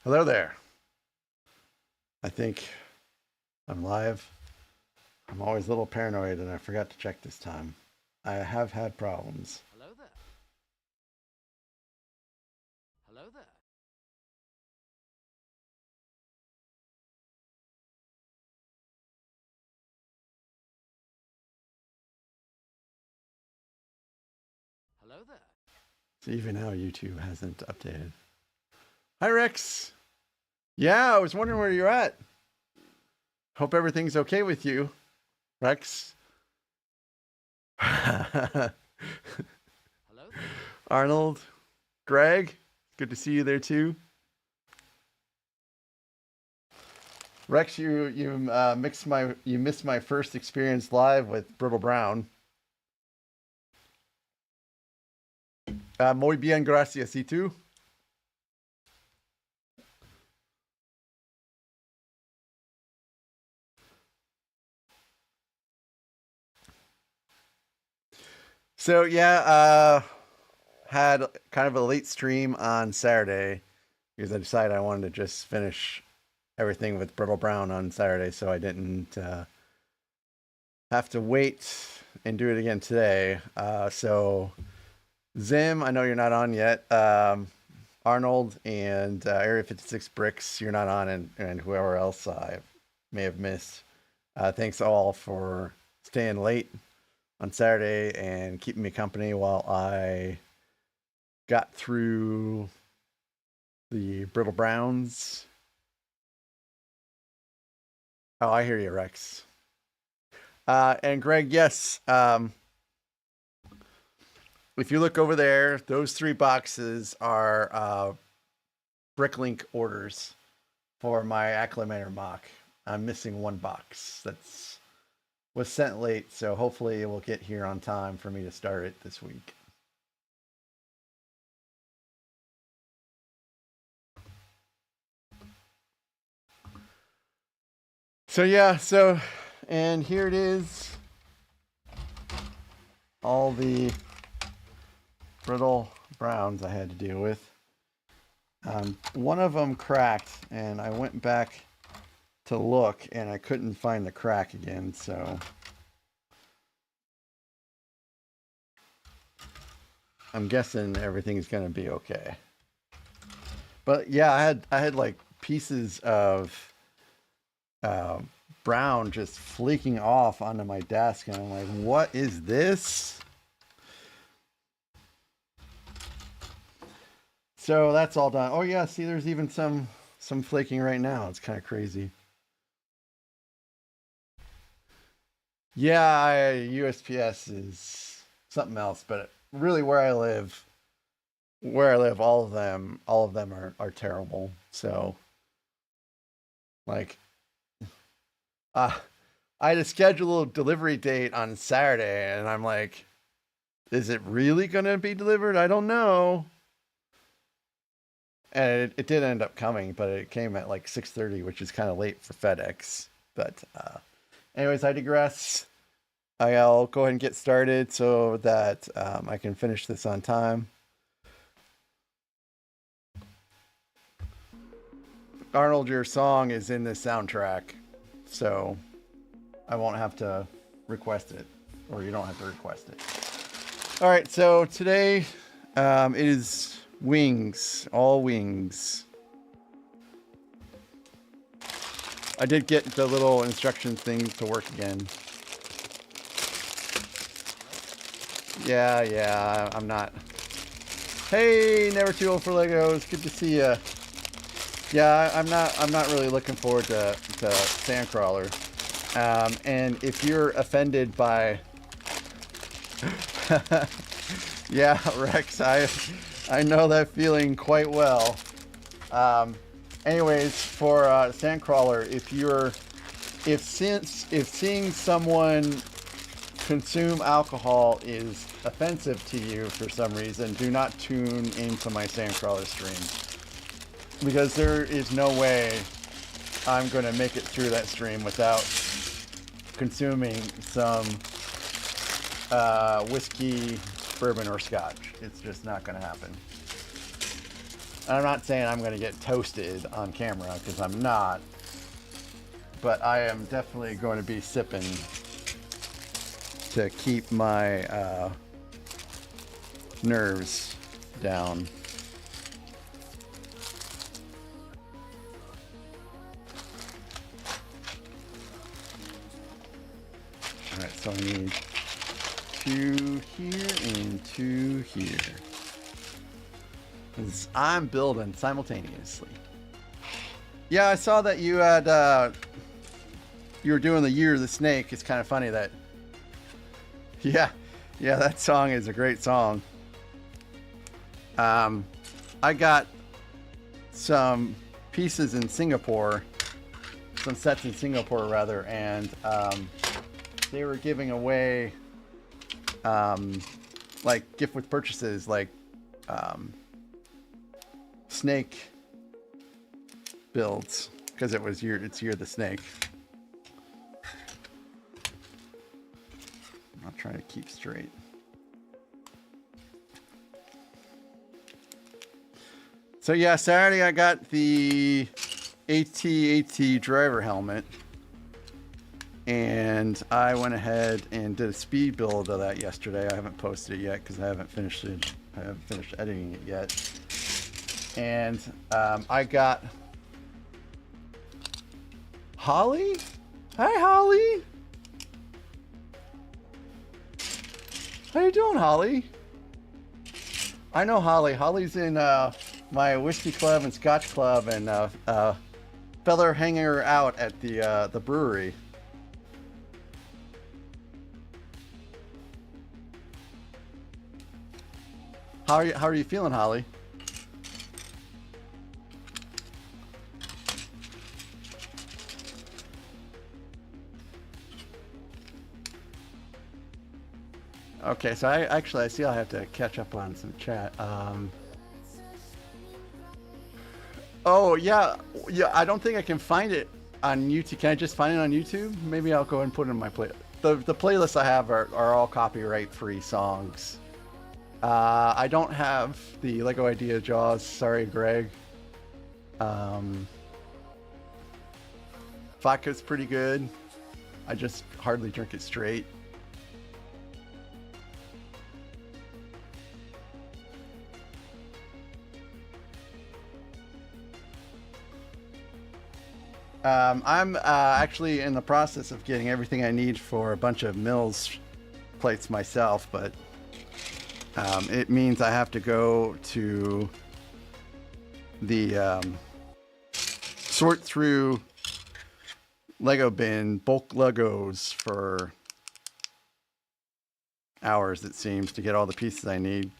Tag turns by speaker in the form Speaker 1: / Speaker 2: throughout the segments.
Speaker 1: Hello there. I think I'm live. I'm always a little paranoid and I forgot to check this time. I have had problems.
Speaker 2: Hello there. Hello there. Hello there.
Speaker 1: So even now YouTube hasn't updated. Hi Rex. Yeah, I was wondering where you're at. Hope everything's okay with you, Rex.
Speaker 2: Hello there.
Speaker 1: Arnold, Greg, good to see you there too. Rex, you missed my first experience live with Brittle Brown. Muy bien, gracias. ¿Y tú? So yeah, had kind of a late stream on Saturday because I decided I wanted to just finish everything with Brittle Brown on Saturday, so I didn't have to wait and do it again today. So Zim, I know you're not on yet. Arnold and Area 56 Bricks, you're not on, and whoever else I may have missed. Thanks all for staying late on Saturday and keeping me company while I got through the Brittle Browns. Oh, I hear you, Rex. And Greg, yes. If you look over there, those 3 boxes are Bricklink orders for my Acclimator mock. I'm missing 1 box that's was sent late, so hopefully it will get here on time for me to start it this week. So yeah, and here it is. All the Brittle Browns I had to deal with. One of them cracked, and I went back to look, and I couldn't find the crack again, so I'm guessing everything's gonna be okay. But yeah, I had like pieces of brown just fleeking off onto my desk, and I'm like, what is this? So that's all done. Oh yeah, see, there's even some flaking right now. It's kind of crazy. Yeah, USPS is something else, but really where I live, all of them are terrible. So, like, I had a scheduled delivery date on Saturday, and I'm like, is it really gonna be delivered? I don't know. And it did end up coming, but it came at like 6:30, which is kind of late for FedEx. But anyways, I digress. I'll go ahead and get started so that I can finish this on time. Arnold, your song is in the soundtrack, so I won't have to request it, or you don't have to request it. All right, so today it is wings, all wings. I did get the little instruction thing to work again. Yeah, I'm not. Hey, never too old for Legos. Good to see ya. Yeah, I'm not really looking forward to Sandcrawler. And if you're offended by, yeah, Rex, I know that feeling quite well. Anyways, for Sandcrawler, if seeing someone consume alcohol is offensive to you for some reason, do not tune into my Sandcrawler stream, because there is no way I'm going to make it through that stream without consuming some whiskey, bourbon, or scotch. It's just not going to happen. And I'm not saying I'm going to get toasted on camera, because I'm not. But I am definitely going to be sipping to keep my nerves down. Alright, so I need 2 here and 2 here. I'm building simultaneously. Yeah, I saw that you had you were doing the Year of the Snake. It's kind of funny that yeah, that song is a great song. I got some pieces in Singapore, some sets in Singapore rather, and they were giving away like gift with purchases, like snake builds, because it's Year of the Snake. I'll try to keep straight. So yeah, Saturday I got the AT driver helmet, and I went ahead and did a speed build of that yesterday. I haven't posted it yet because I haven't finished it. I haven't finished editing it yet. And I got Holly. Hi, Holly. How you doing, Holly? I know Holly. Holly's in my whiskey club and scotch club, and feller hanging her out at the brewery. How are you feeling, Holly? Okay, so I see I'll have to catch up on some chat. Oh yeah, I don't think I can find it on YouTube. Can I just find it on YouTube? Maybe I'll go and put it in my play. The playlists I have are all copyright free songs. I don't have the Lego Idea Jaws. Sorry, Greg. Vodka's pretty good. I just hardly drink it straight. I'm actually in the process of getting everything I need for a bunch of Mills plates myself, but it means I have to go to the sort through Lego bin, bulk Legos for hours, it seems, to get all the pieces I need.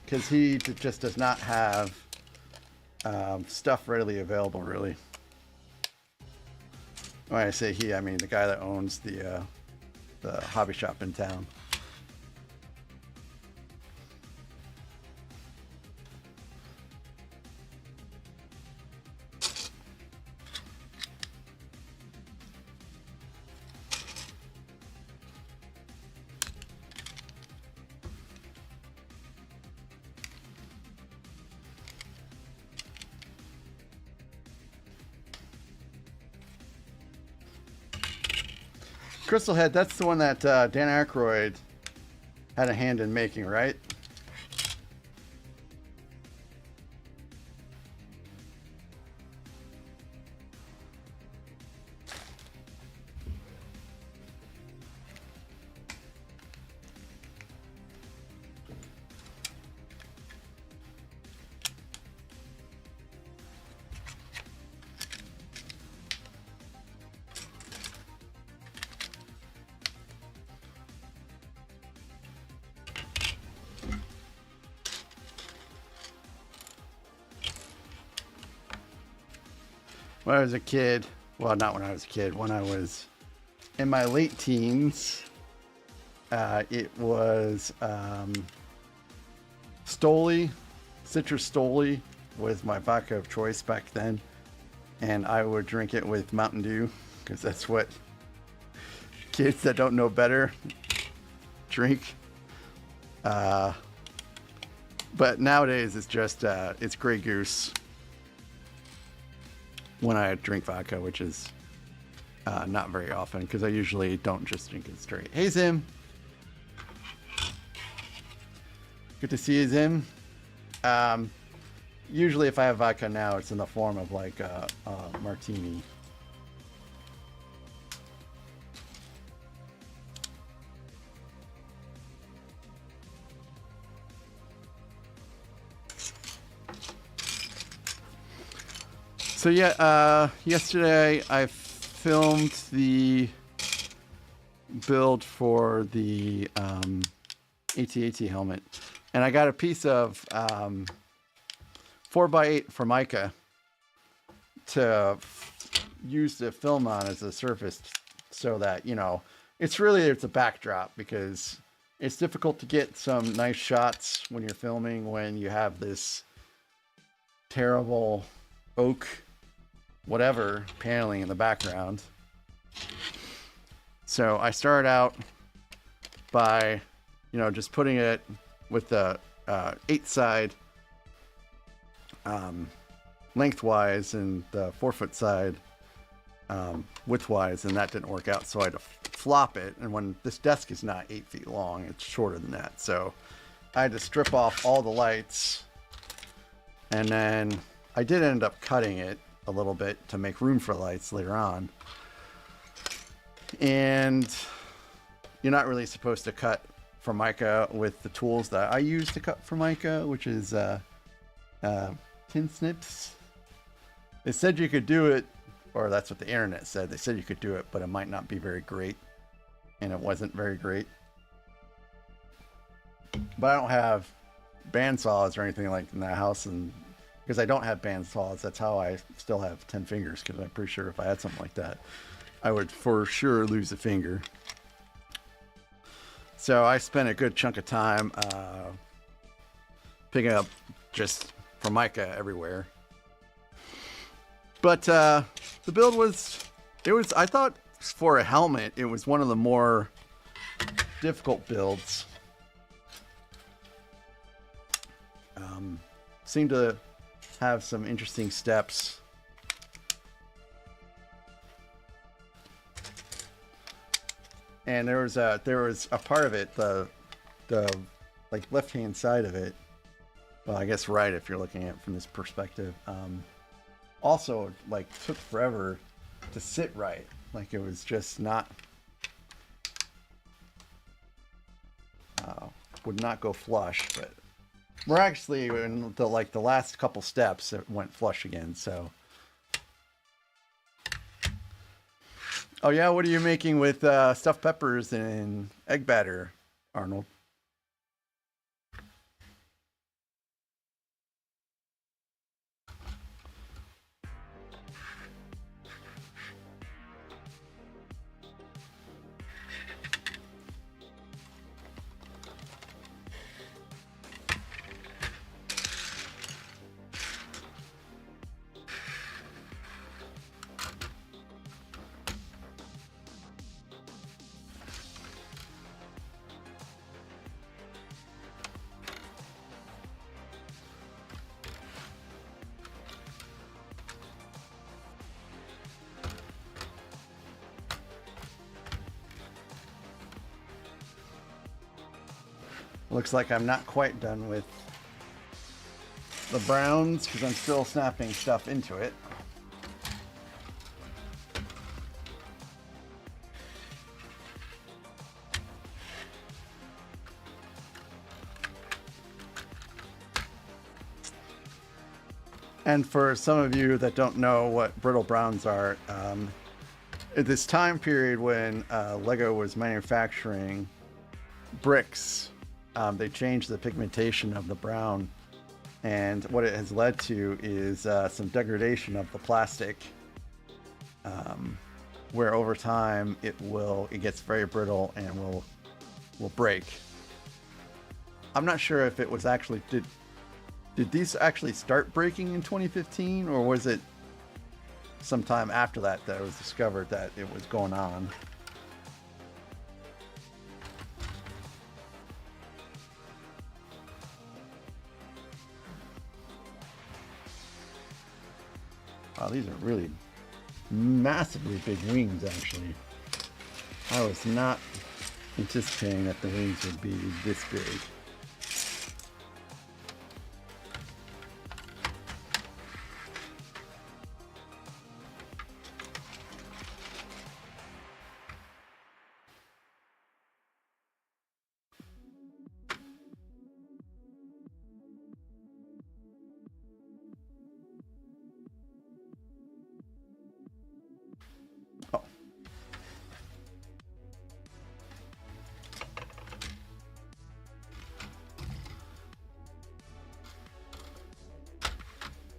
Speaker 1: Because he just does not have stuff readily available, really. When I say he, I mean the guy that owns the hobby shop in town. Crystal Head, that's the one that Dan Aykroyd had a hand in making, right? When I was a kid, well, not when I was a kid, when I was in my late teens, it was Stoli, Citrus Stoli was my vodka of choice back then. and I would drink it with Mountain Dew because that's what kids that don't know better drink. But nowadays it's just it's Grey Goose when I drink vodka, which is not very often because I usually don't just drink it straight. Hey Zim, good to see you, Zim. Usually if I have vodka now, it's in the form of like a martini. So yeah, yesterday I filmed the build for the AT-AT helmet, and I got a piece of 4x8 Formica to use to film on as a surface, so that, you know, it's a backdrop, because it's difficult to get some nice shots when you're filming when you have this terrible oak whatever paneling in the background. So I started out by, you know, just putting it with the 8 side lengthwise and the 4-foot side widthwise, and that didn't work out, so I had to flop it. And when this desk is not 8 feet long, it's shorter than that, so I had to strip off all the lights, and then I did end up cutting it a little bit to make room for lights later on. And you're not really supposed to cut Formica with the tools that I use to cut Formica, which is tin snips. They said you could do it, or that's what the internet said. They said you could do it, but it might not be very great, and it wasn't very great. But I don't have bandsaws or anything like in the house, and because I don't have bandsaws, that's how I still have 10 fingers, because I'm pretty sure if I had something like that, I would for sure lose a finger. So I spent a good chunk of time picking up just Formica everywhere. But the build was, I thought for a helmet, it was one of the more difficult builds. Seemed to have some interesting steps. And there was a part of it, the like left hand side of it, well, I guess right if you're looking at it from this perspective, also like took forever to sit right. Like it was just not would not go flush. But we're actually in the last couple steps, it went flush again. So oh yeah, what are you making with stuffed peppers and egg batter, Arnold? Looks like I'm not quite done with the browns because I'm still snapping stuff into it. And for some of you that don't know what brittle browns are, at this time period when Lego was manufacturing bricks, they changed the pigmentation of the brown, and what it has led to is some degradation of the plastic, where over time it gets very brittle and will break. I'm not sure if it was actually did these actually start breaking in 2015, or was it sometime after that it was discovered that it was going on. Wow, these are really massively big wings, actually. I was not anticipating that the wings would be this big. Oh.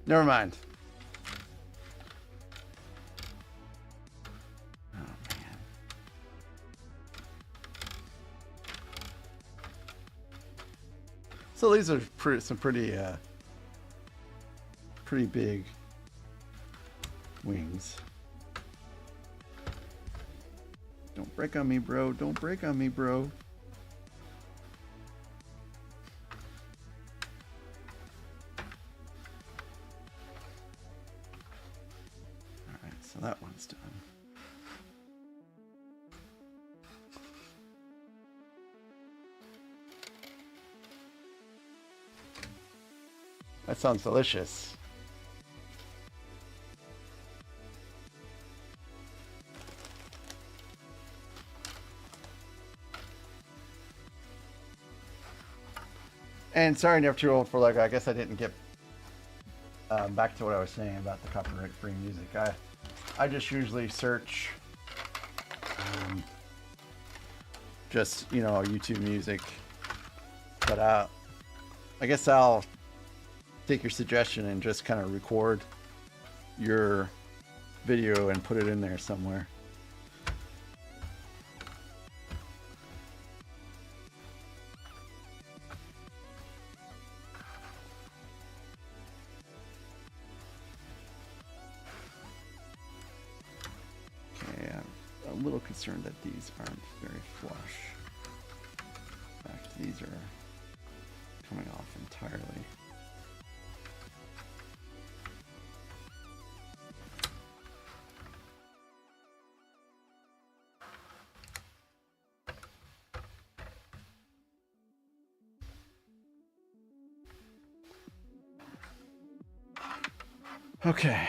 Speaker 1: Never mind. Oh, man. So these are some pretty big wings. Don't break on me, bro. Don't break on me, bro. Alright, so that one's done. That sounds delicious. And sorry, Never Too Old for Lego. I guess I didn't get back to what I was saying about the copyright-free music. I just usually search just, you know, YouTube music. But I guess I'll take your suggestion and just kind of record your video and put it in there somewhere. Okay, I'm a little concerned that these aren't very flush. In fact, these are coming off entirely. Okay.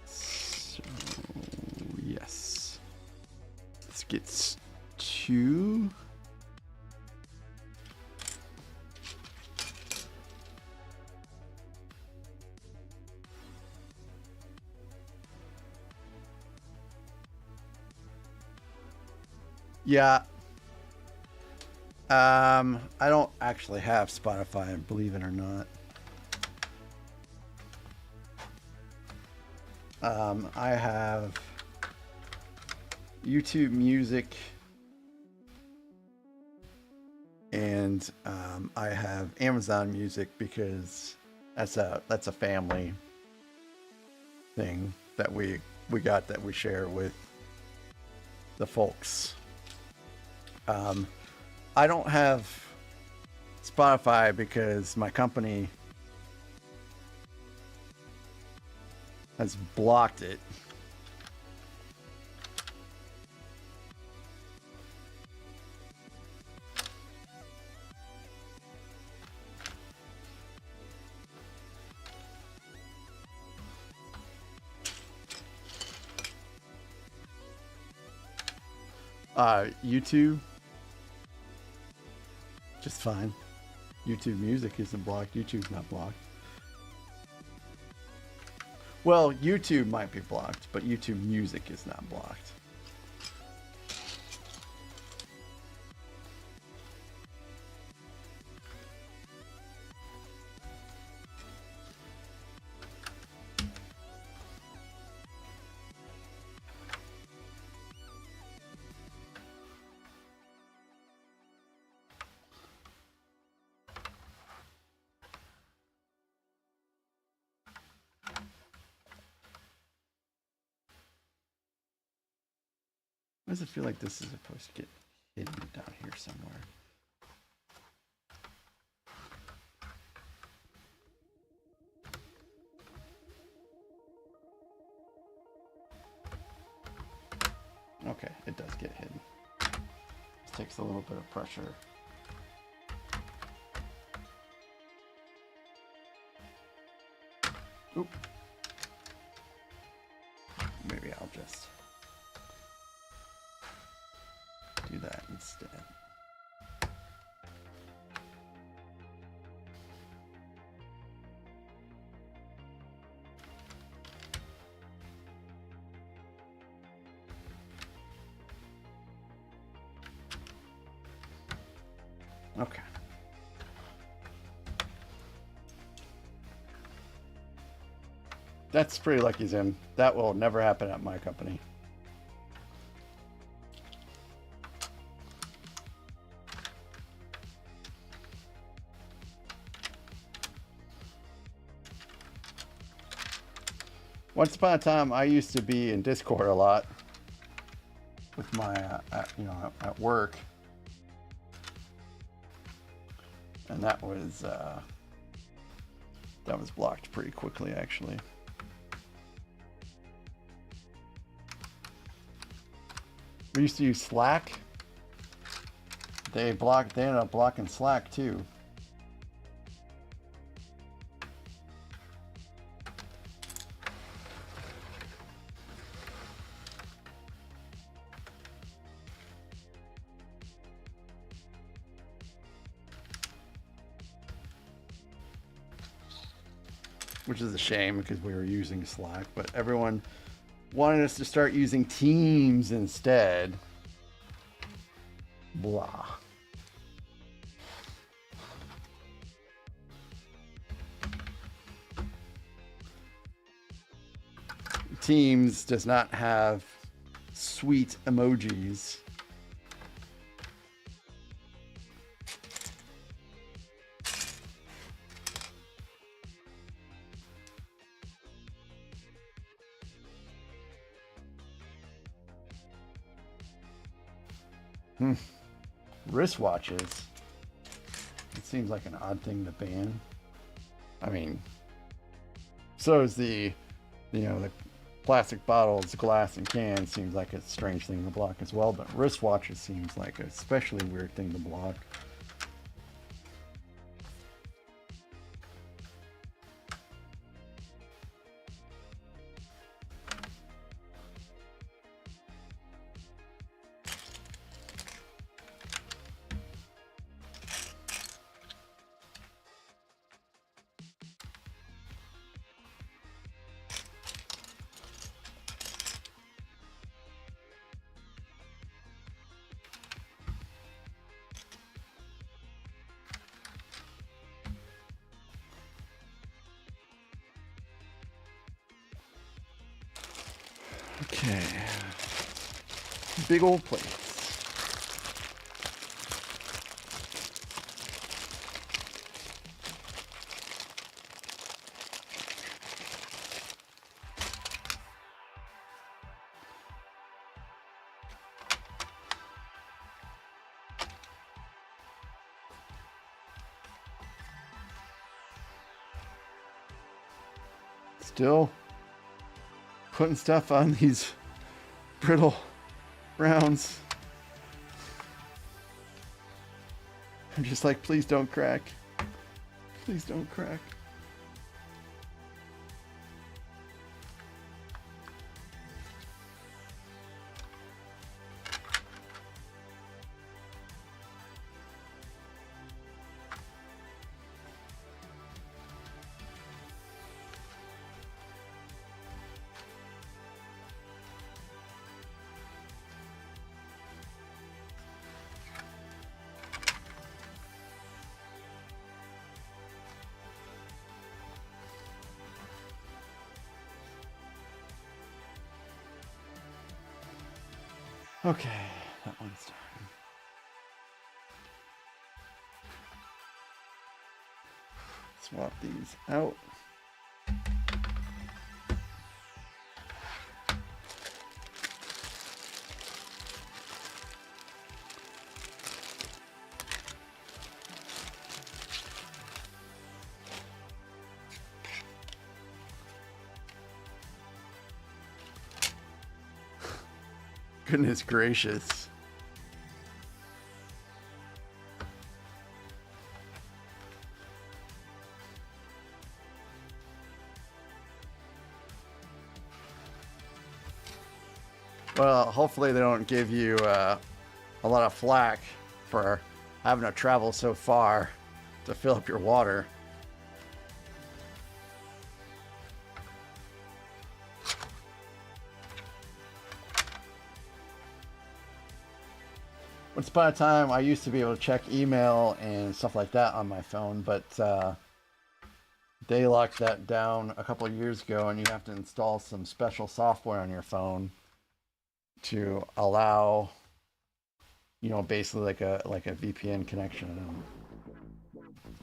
Speaker 1: So, yes. This gets 2. Yeah. I don't actually have Spotify, believe it or not. I have YouTube Music, and I have Amazon Music because that's a family thing that we got that we share with the folks. I don't have Spotify because my company has blocked it. YouTube, just fine. YouTube Music isn't blocked. YouTube's not blocked. Well, YouTube might be blocked, but YouTube Music is not blocked. Why does it feel like this is supposed to get hidden down here somewhere? Okay, it does get hidden. This takes a little bit of pressure. Oop. Maybe I'll just do that instead. Okay. That's pretty lucky, Zim. That will never happen at my company. Once upon a time, I used to be in Discord a lot with my, at work, and that was blocked pretty quickly, actually. We used to use Slack. They ended up blocking Slack too. Which is a shame because we were using Slack, but everyone wanted us to start using Teams instead. Blah. Teams does not have sweet emojis. Wristwatches. It seems like an odd thing to ban. I mean, so is the plastic bottles, glass, and cans seems like a strange thing to block as well, but wristwatches seems like an especially weird thing to block. Okay. Big old plates. Still putting stuff on these brittle browns. I'm just like, please don't crack. Please don't crack. Okay, that one's done. Swap these out. Goodness gracious. Well, hopefully they don't give you a lot of flack for having to travel so far to fill up your water. Once upon a time, I used to be able to check email and stuff like that on my phone, but they locked that down a couple of years ago, and you have to install some special software on your phone to allow, you know, basically like a VPN connection.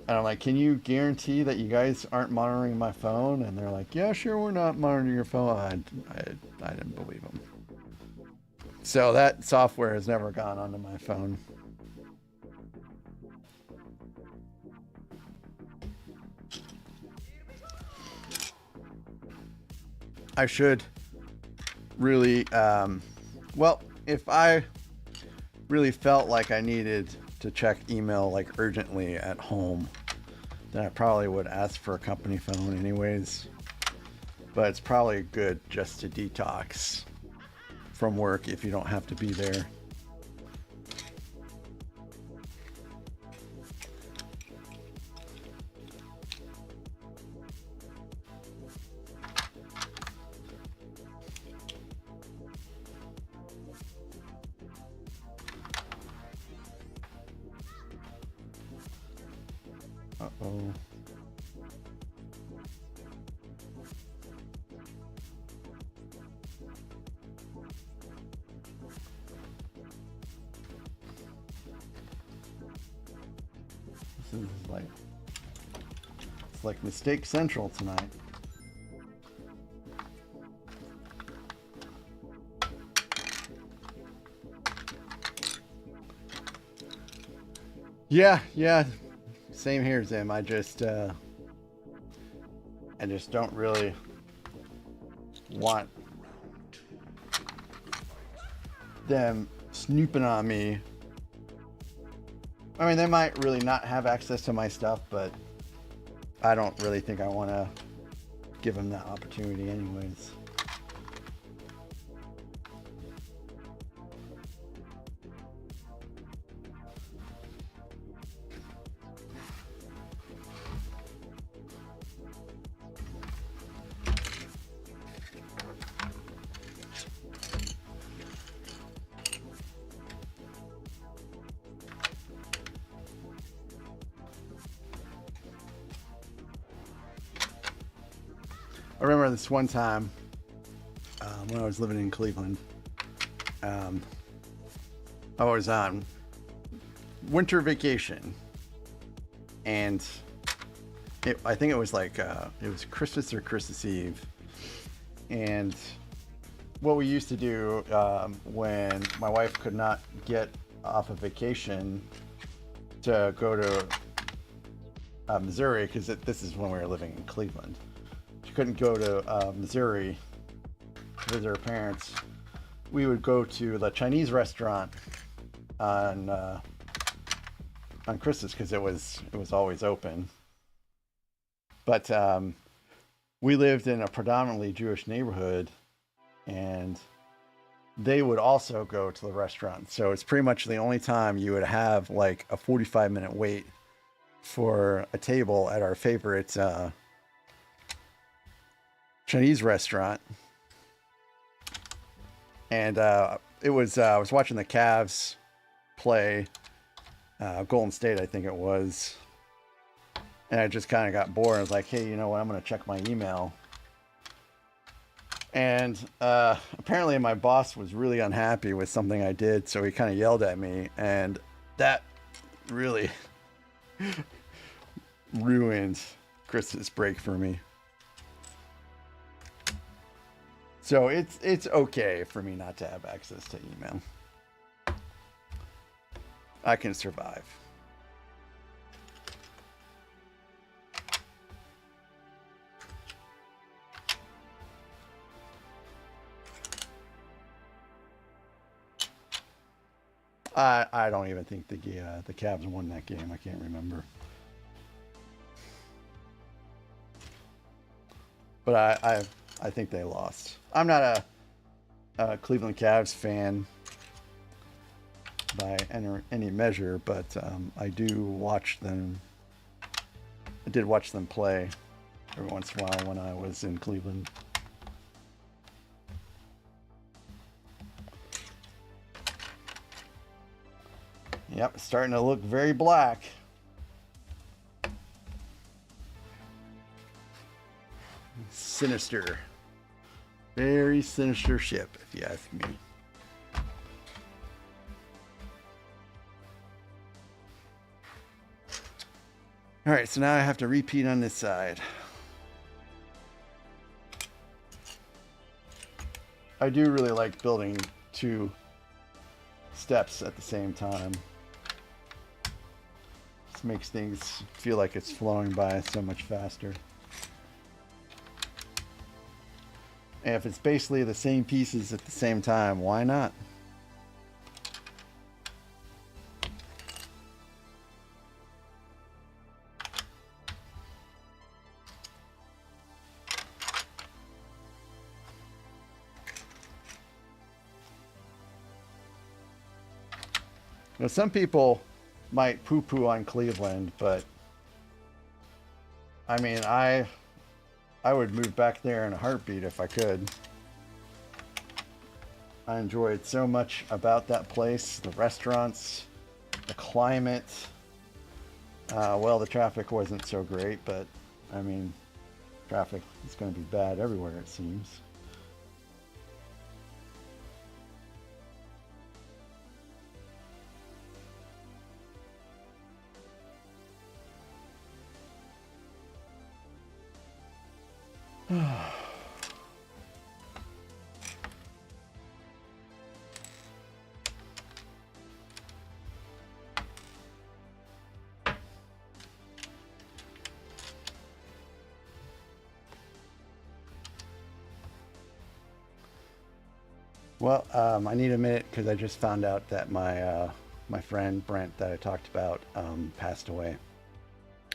Speaker 1: And I'm like, can you guarantee that you guys aren't monitoring my phone? And they're like, yeah, sure, we're not monitoring your phone. I didn't believe them. So that software has never gone onto my phone. I should really, well, if I really felt like I needed to check email like urgently at home, then I probably would ask for a company phone anyways. But it's probably good just to detox from work if you don't have to be there. Uh-oh. This is like, it's like Mistake Central tonight. Yeah. Same here, Zim. I just don't really want them snooping on me. I mean, they might really not have access to my stuff, but I don't really think I want to give them that opportunity anyways. I remember this one time when I was living in Cleveland. I was on winter vacation, and I think it was like it was Christmas or Christmas Eve. And what we used to do when my wife could not get off of vacation to go to Missouri, because this is when we were living in Cleveland. She couldn't go to Missouri to visit her parents. We would go to the Chinese restaurant on Christmas because it was always open. But we lived in a predominantly Jewish neighborhood, and they would also go to the restaurant. So it's pretty much the only time you would have like a 45-minute wait for a table at our favorite Chinese restaurant. And it was I was watching the Cavs play Golden State, I think it was, and I just kind of got bored. I was like, hey, you know what, I'm going to check my email. And apparently my boss was really unhappy with something I did, so he kind of yelled at me, and that really ruined Christmas break for me. So it's okay for me not to have access to email. I can survive. I don't even think the Cavs won that game. I can't remember. But I think they lost. I'm not a Cleveland Cavs fan by any measure, but I do watch them. I did watch them play every once in a while when I was in Cleveland. Yep, starting to look very black. Sinister. Very sinister ship, if you ask me. All right, so now I have to repeat on this side. I do really like building 2 steps at the same time. This makes things feel like it's flowing by so much faster. And if it's basically the same pieces at the same time, why not? Now, some people might poo-poo on Cleveland, but I mean, I would move back there in a heartbeat if I could. I enjoyed so much about that place, the restaurants, the climate. Well, the traffic wasn't so great, but I mean, traffic is going to be bad everywhere, it seems. Well, I need a minute because I just found out that my friend Brent that I talked about passed away.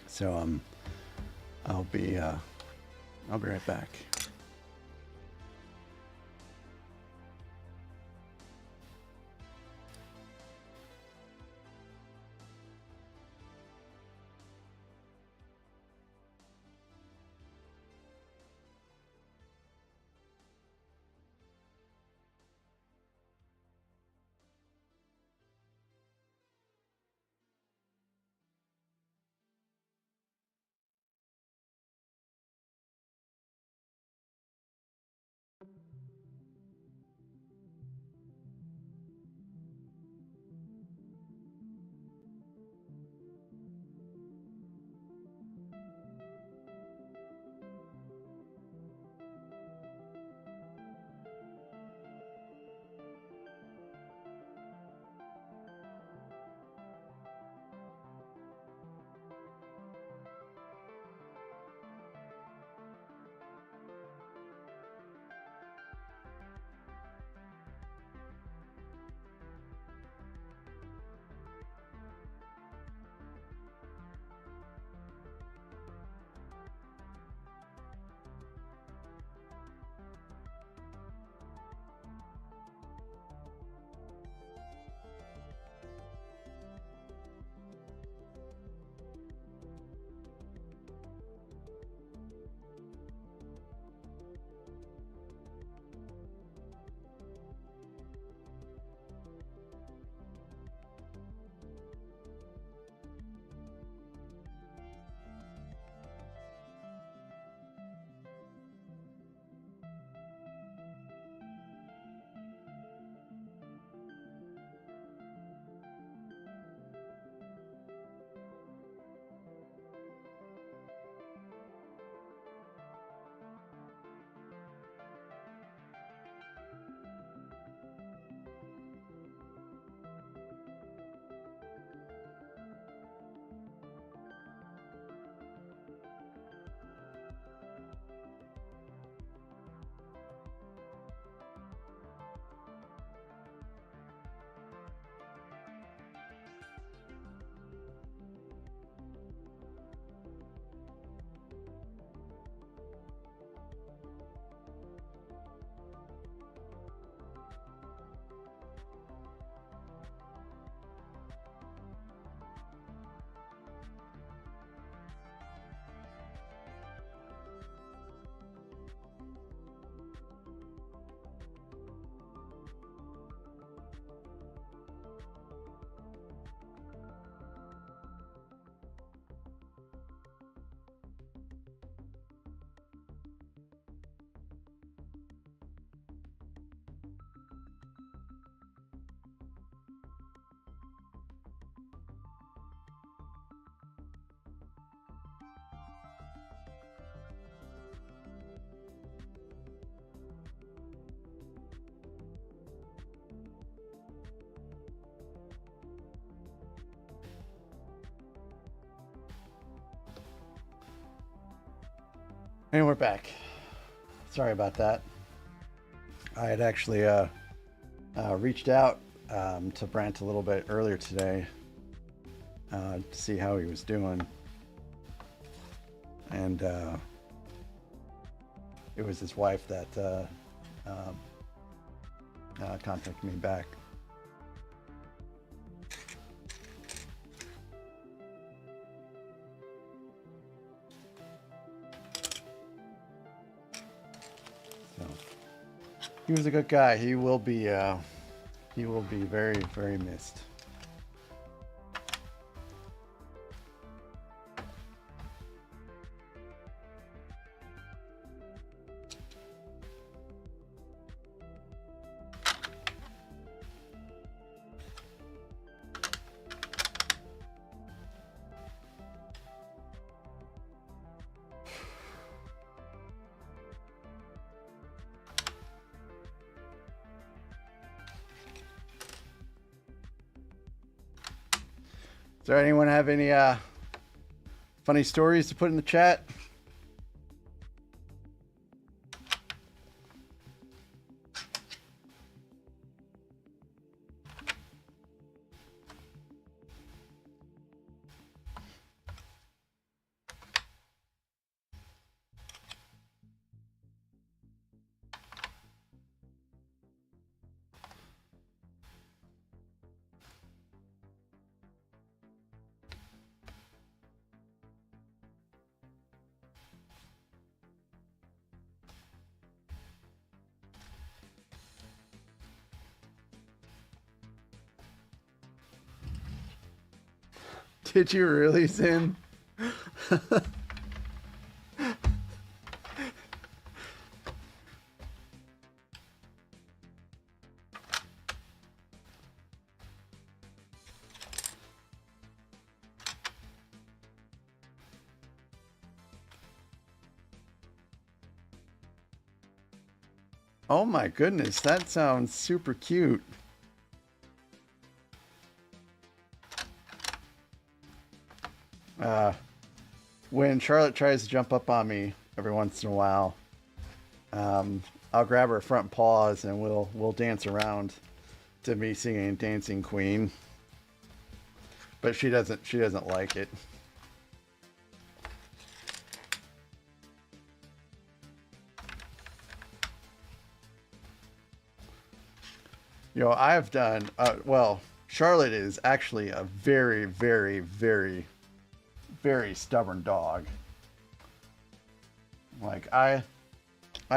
Speaker 1: So I'll be right back. And we're back. Sorry about that. I had actually reached out to Brant a little bit earlier today to see how he was doing. And it was his wife that contacted me back. So he was a good guy. He will be very, very missed. Does anyone have any funny stories to put in the chat? Did you really, Sin? Oh my goodness, that sounds super cute. When Charlotte tries to jump up on me every once in a while, I'll grab her front paws and we'll dance around to me singing Dancing Queen. But she doesn't like it. You know, I've done well, Charlotte is actually a very, very, very, very stubborn dog. Like I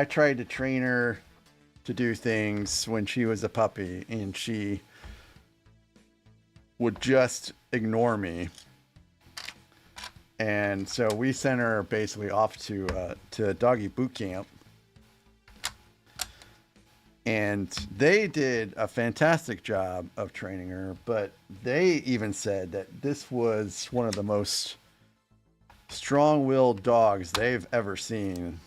Speaker 1: tried to train her to do things when she was a puppy and she would just ignore me. And so we sent her basically off to doggy boot camp. And they did a fantastic job of training her, but they even said that this was one of the most strong-willed dogs they've ever seen.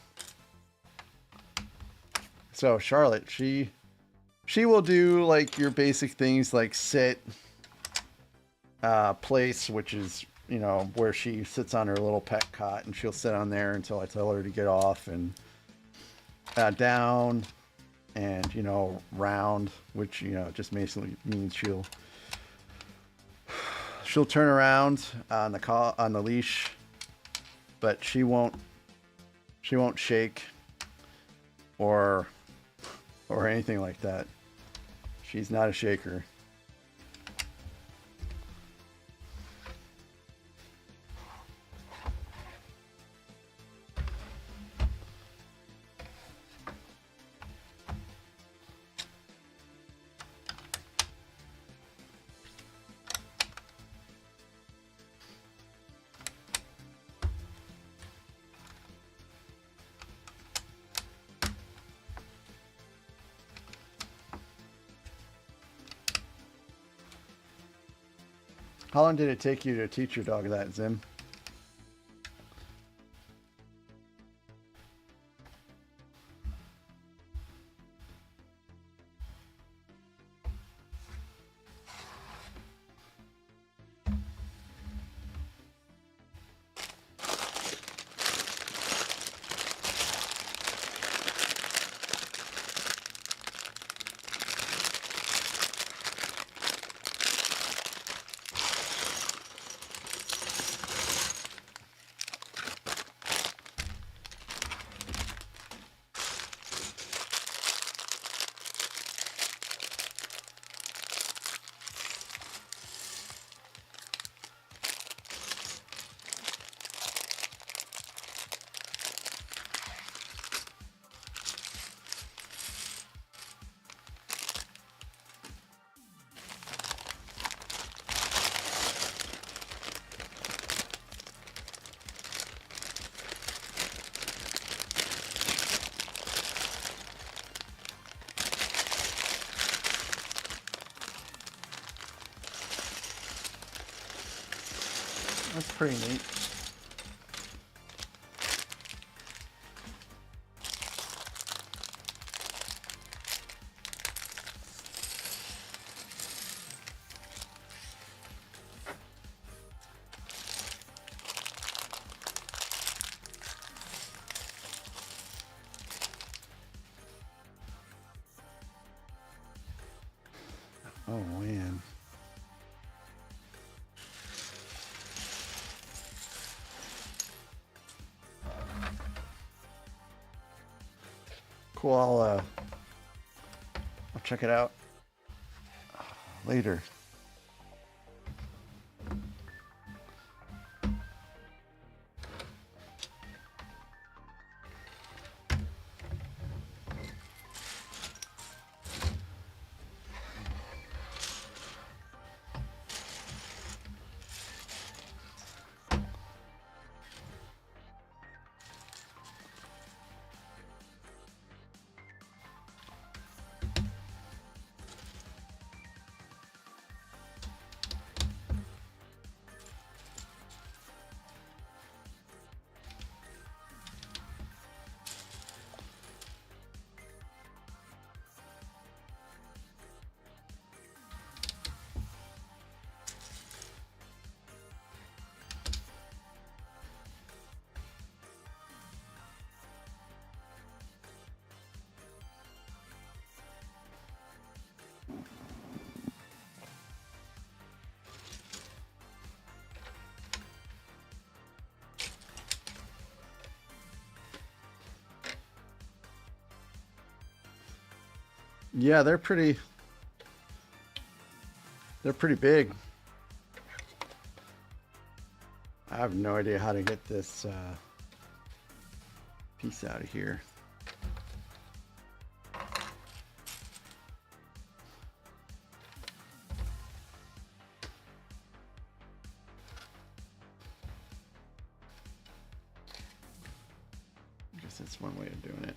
Speaker 1: So Charlotte, she will do like your basic things like sit, place, which is, you know, where she sits on her little pet cot, and she'll sit on there until I tell her to get off, and down, and, you know, round, which, you know, just basically means she'll turn around on the leash, but she won't shake or anything like that. She's not a shaker. How long did it take you to teach your dog that, Zim? pretty neat. Oh man. Cool, I'll check it out later. Yeah, they're pretty big. I have no idea how to get this piece out of here. I guess that's one way of doing it.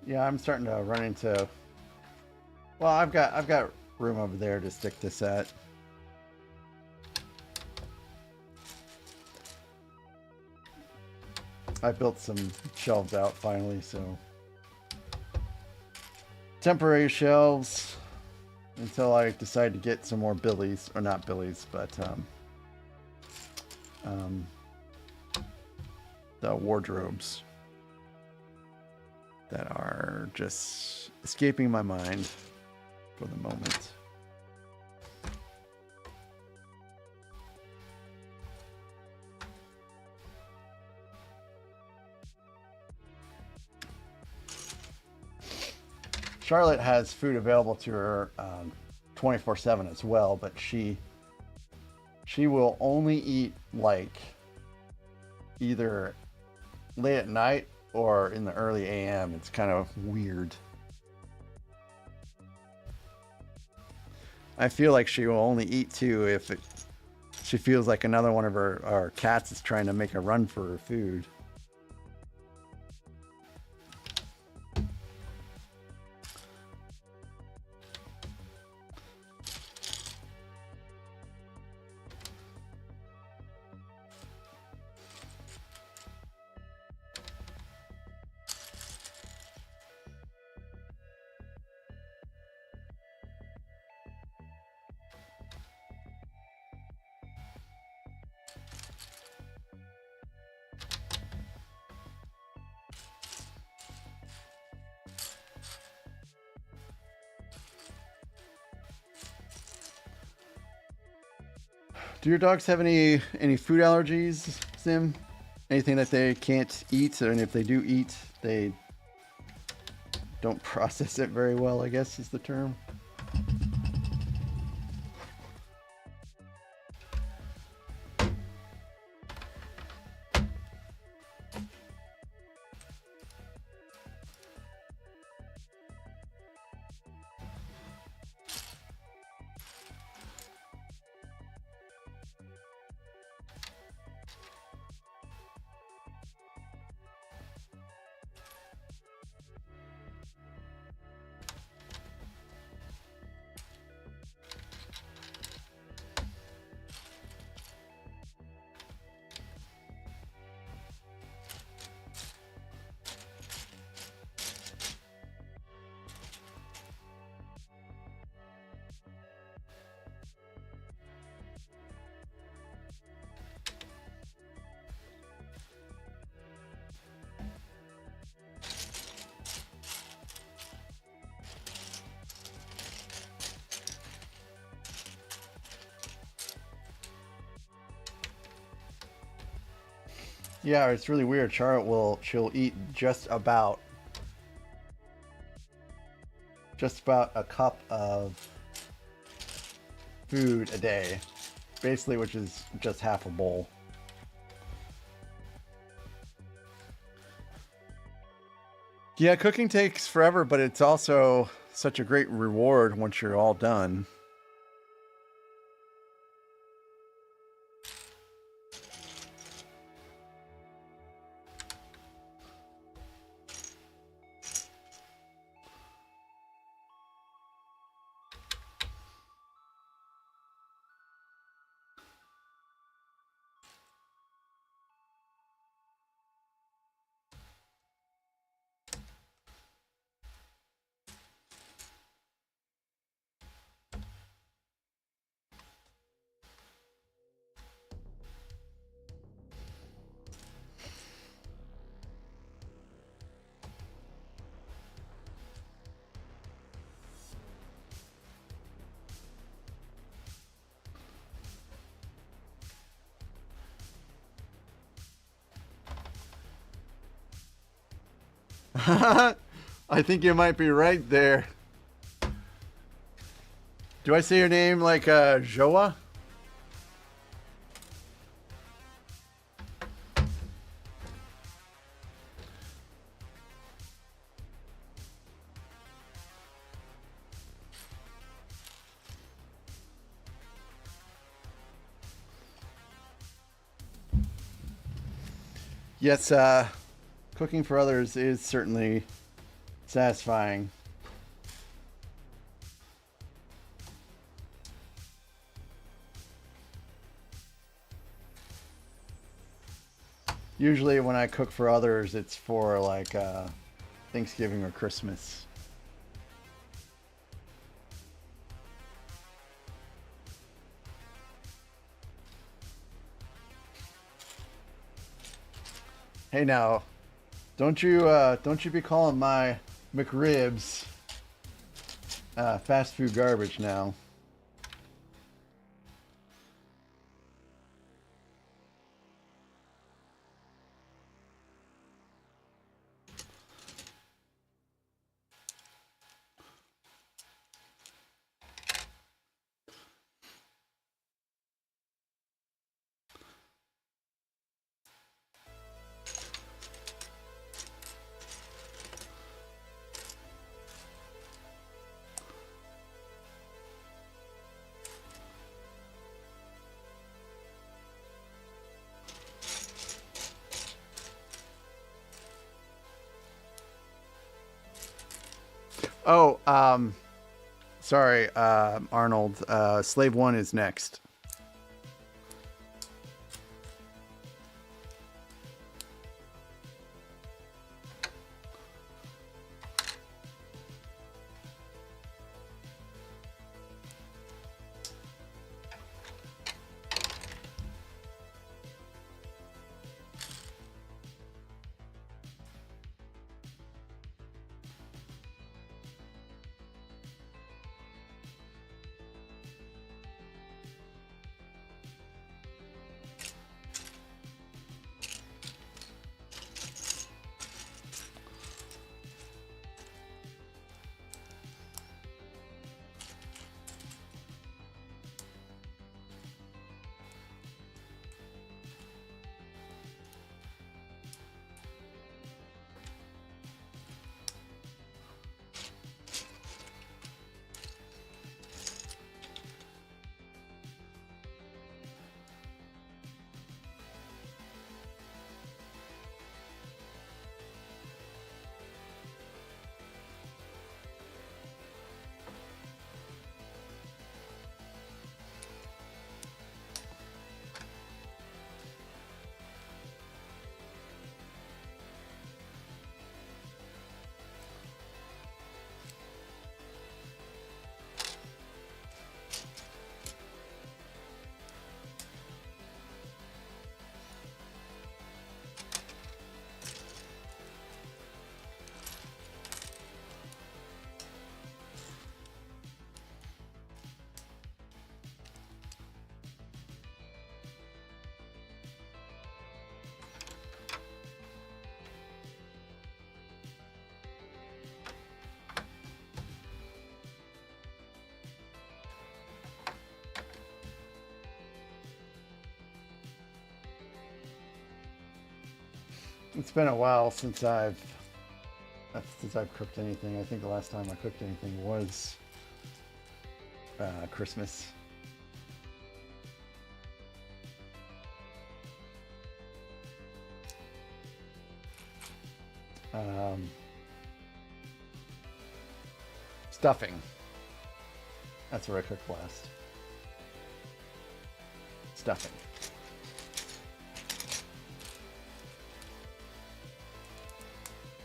Speaker 1: Yeah, I'm starting to run into. Well, I've got room over there to stick this at. I built some shelves out finally, so temporary shelves until I decide to get some more billies, or not billies, but the wardrobes that are just escaping my mind for the moment. Charlotte has food available to her 24/7 as well, but she will only eat like either late at night or in the early AM. It's kind of weird. I feel like she will only eat too if she feels like another one of her cats is trying to make a run for her food. Do your dogs have any food allergies, Sim? Anything that they can't eat, and if they do eat, they don't process it very well, I guess is the term. Yeah, it's really weird. She'll eat just about a cup of food a day, basically, which is just half a bowl. Yeah, cooking takes forever, but it's also such a great reward once you're all done. I think you might be right there. Do I say your name like Joa? Yes, cooking for others is certainly satisfying. Usually, when I cook for others, it's for like Thanksgiving or Christmas. Hey now, don't you be calling my McRibs fast food garbage now. Oh, sorry, Arnold. Slave One is next. It's been a while since I've cooked anything. I think the last time I cooked anything was Christmas. Stuffing. That's what I cooked last. Stuffing.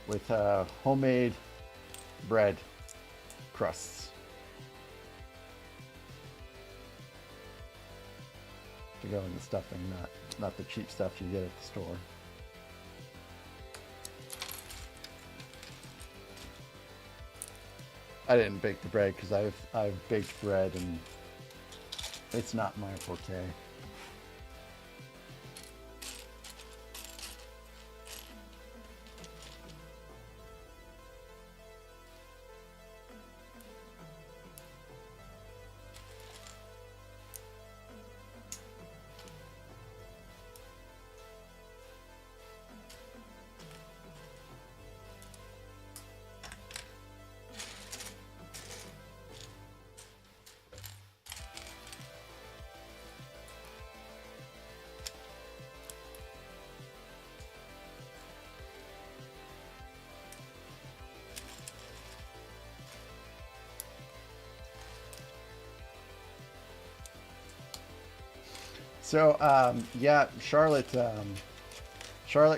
Speaker 1: With homemade bread crusts to go in the stuffing, not the cheap stuff you get at the store. I didn't bake the bread because I've baked bread and it's not my forte. So yeah, Charlotte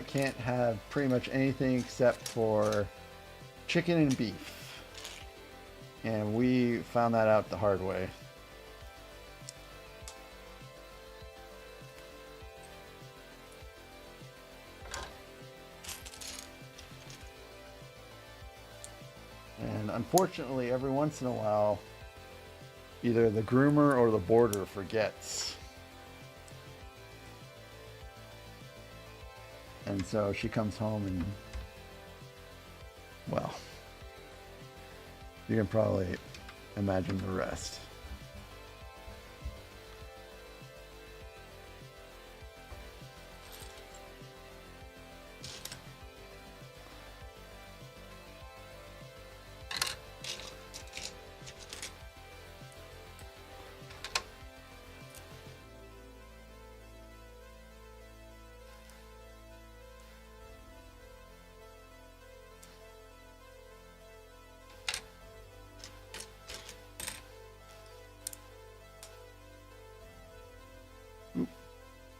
Speaker 1: can't have pretty much anything except for chicken and beef, and we found that out the hard way. And unfortunately, every once in a while, either the groomer or the boarder forgets. And so she comes home and, well, you can probably imagine the rest.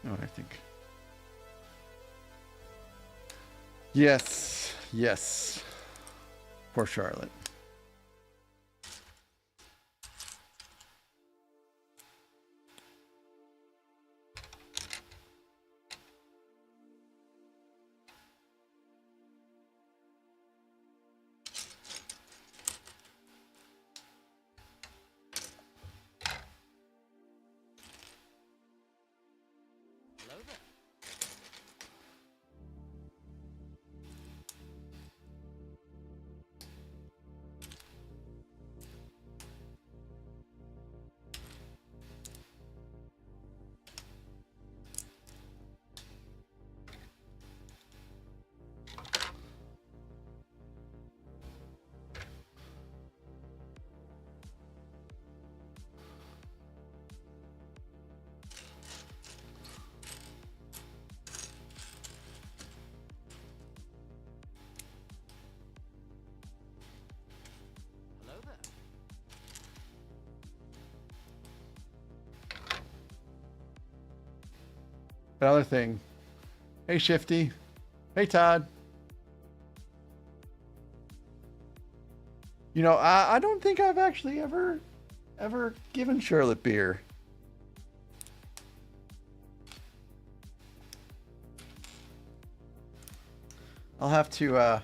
Speaker 1: Oh, I think. Yes, yes. Poor Charlotte.
Speaker 2: Hello there. Hello there.
Speaker 1: Another thing. Hey, Shifty. Hey, Todd. You know, I don't think I've actually ever given Charlotte beer. I'll have to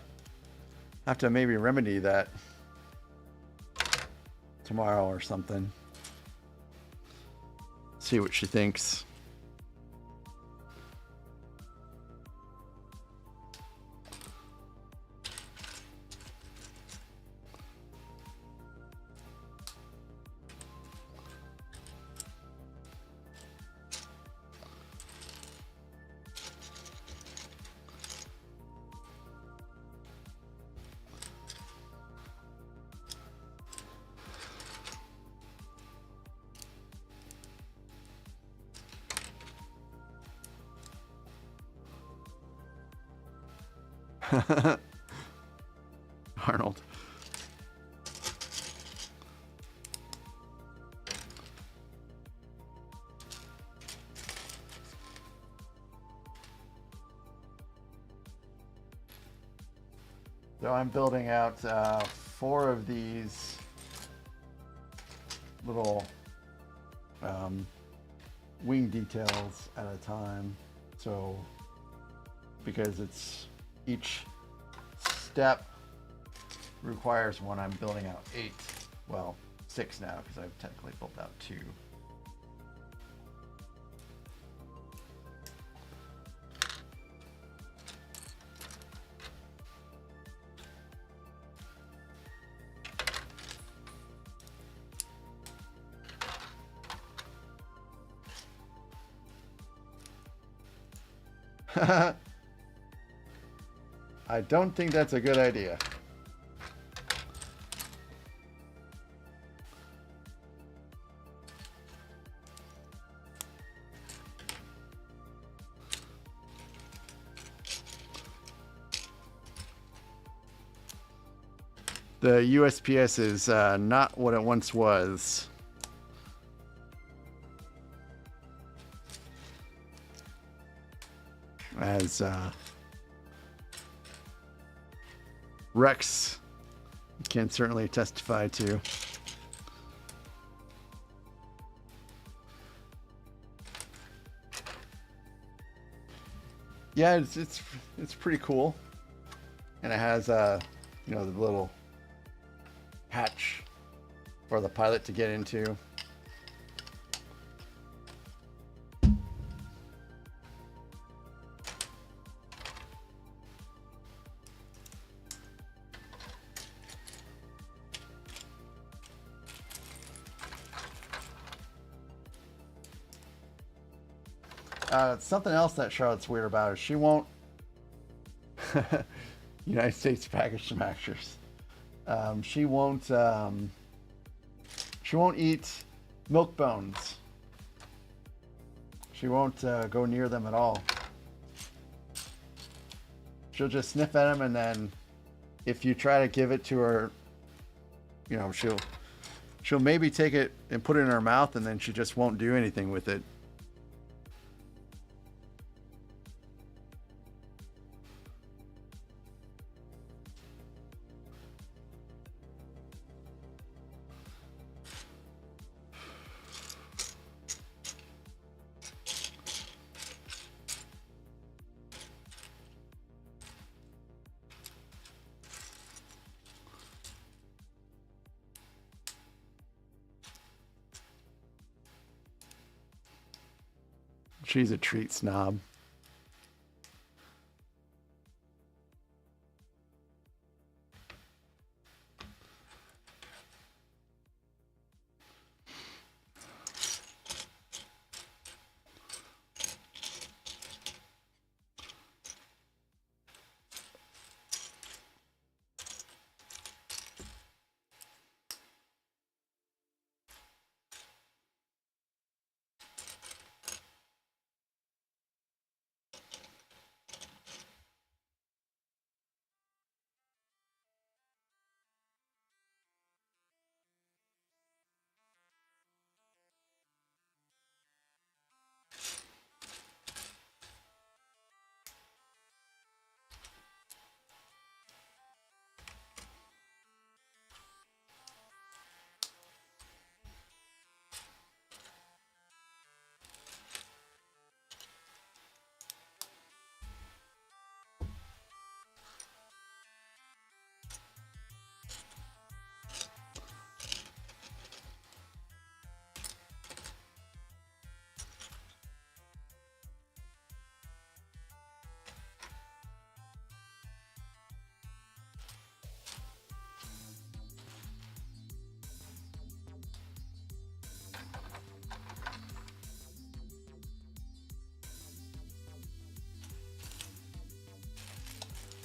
Speaker 1: maybe remedy that tomorrow or something. See what she thinks. Arnold. So I'm building out 4 of these little wing details at a time. So because it's each step requires one, I'm building out 8. Well, 6 now because I've technically built out 2. I don't think that's a good idea. The USPS is not what it once was. As Rex can certainly testify to. Yeah, it's pretty cool, and it has you know, the little hatch for the pilot to get into. Something else that Charlotte's weird about is she won't United States package smashers. She won't eat milk bones. She won't go near them at all. She'll just sniff at them, and then if you try to give it to her, you know, she'll maybe take it and put it in her mouth, and then she just won't do anything with it. She's a treat snob.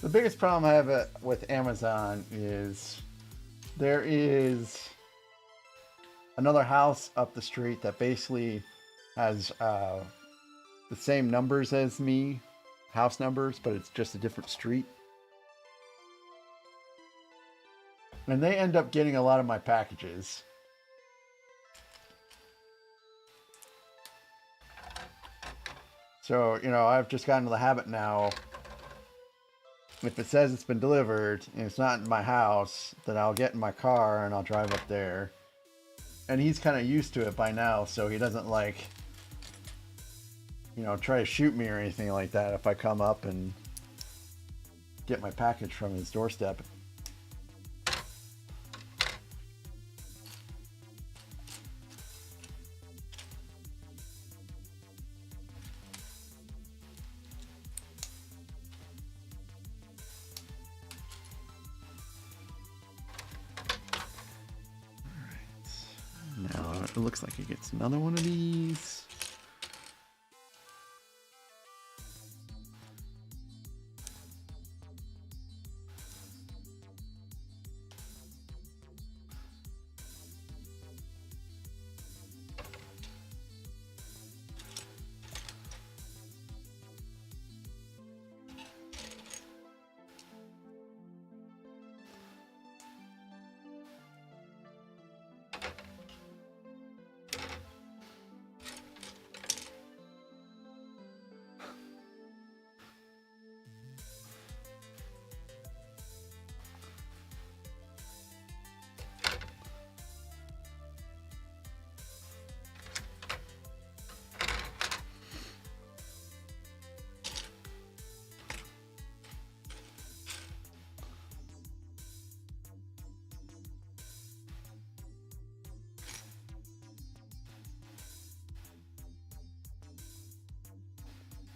Speaker 1: The biggest problem I have with Amazon is there is another house up the street that basically has the same numbers as me, house numbers, but it's just a different street. And they end up getting a lot of my packages. So, you know, I've just gotten to the habit now. If it says it's been delivered and it's not in my house, then I'll get in my car and I'll drive up there. And he's kind of used to it by now, so he doesn't like, you know, try to shoot me or anything like that if I come up and get my package from his doorstep. Now it looks like it gets another one of these.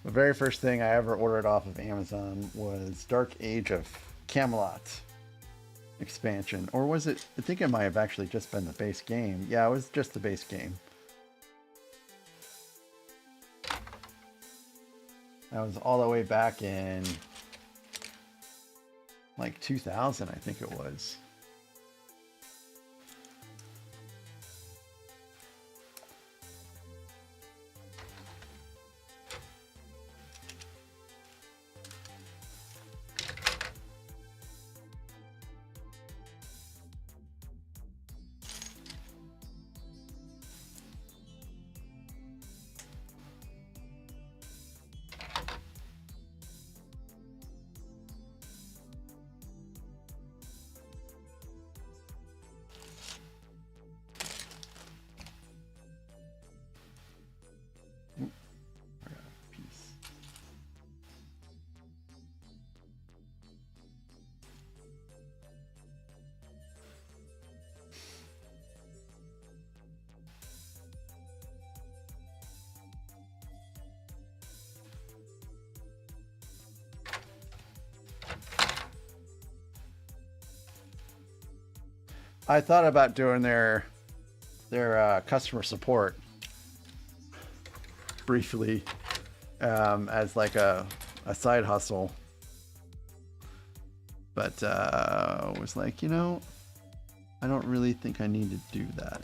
Speaker 1: The very first thing I ever ordered off of Amazon was Dark Age of Camelot expansion. Or was it? I think it might have actually just been the base game. Yeah, it was just the base game. That was all the way back in like 2000, I think it was. I thought about doing their customer support briefly as like a side hustle, but I was like, you know, I don't really think I need to do that.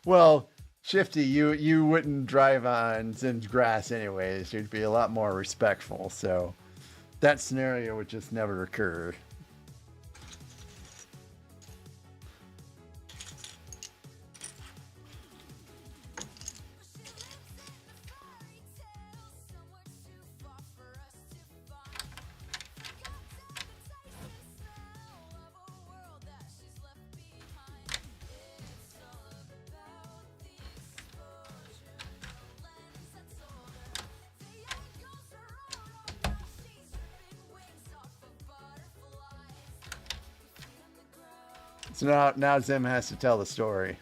Speaker 1: Well, Shifty, you wouldn't drive on Zim's grass anyways. You'd be a lot more respectful, so that scenario would just never occur. So now Zim has to tell the story.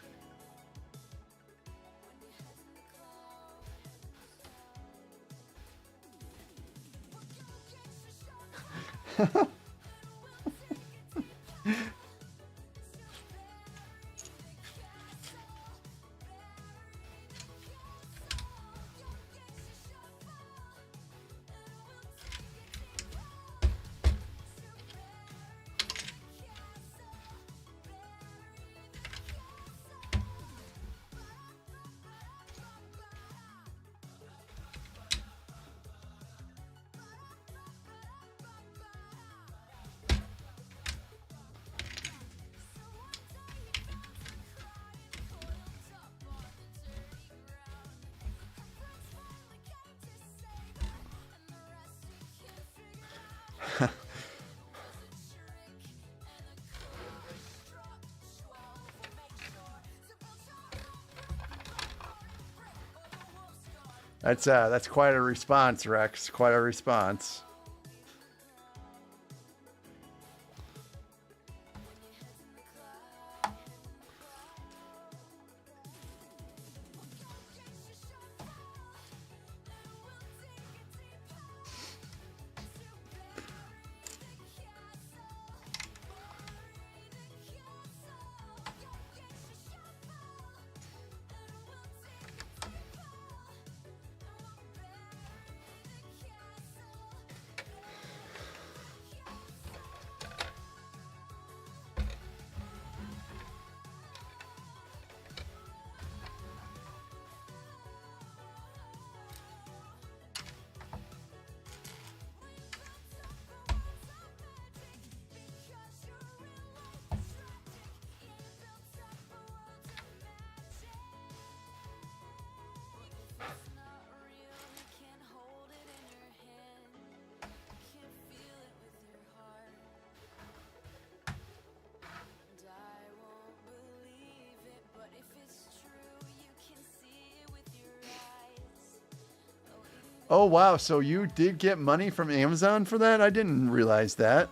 Speaker 1: That's quite a response, Rex. Quite a response. Oh wow, so you did get money from Amazon for that? I didn't realize that.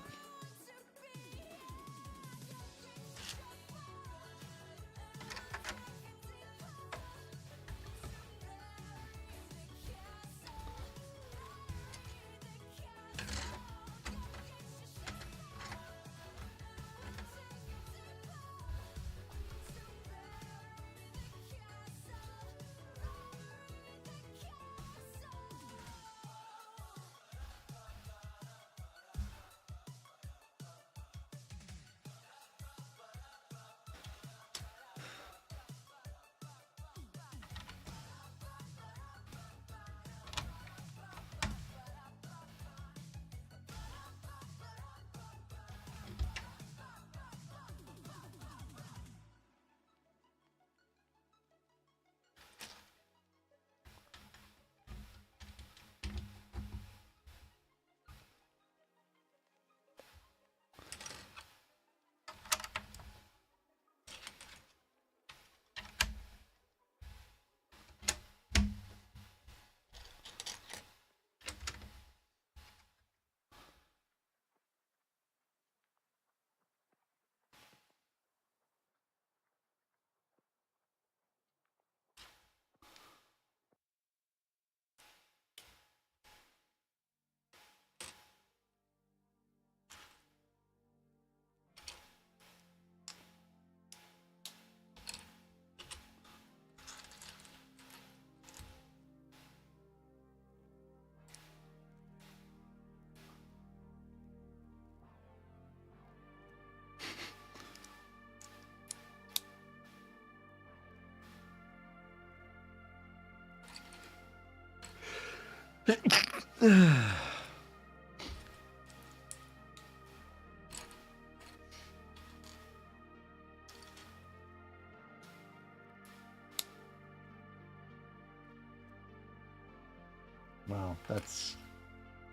Speaker 1: Wow, that's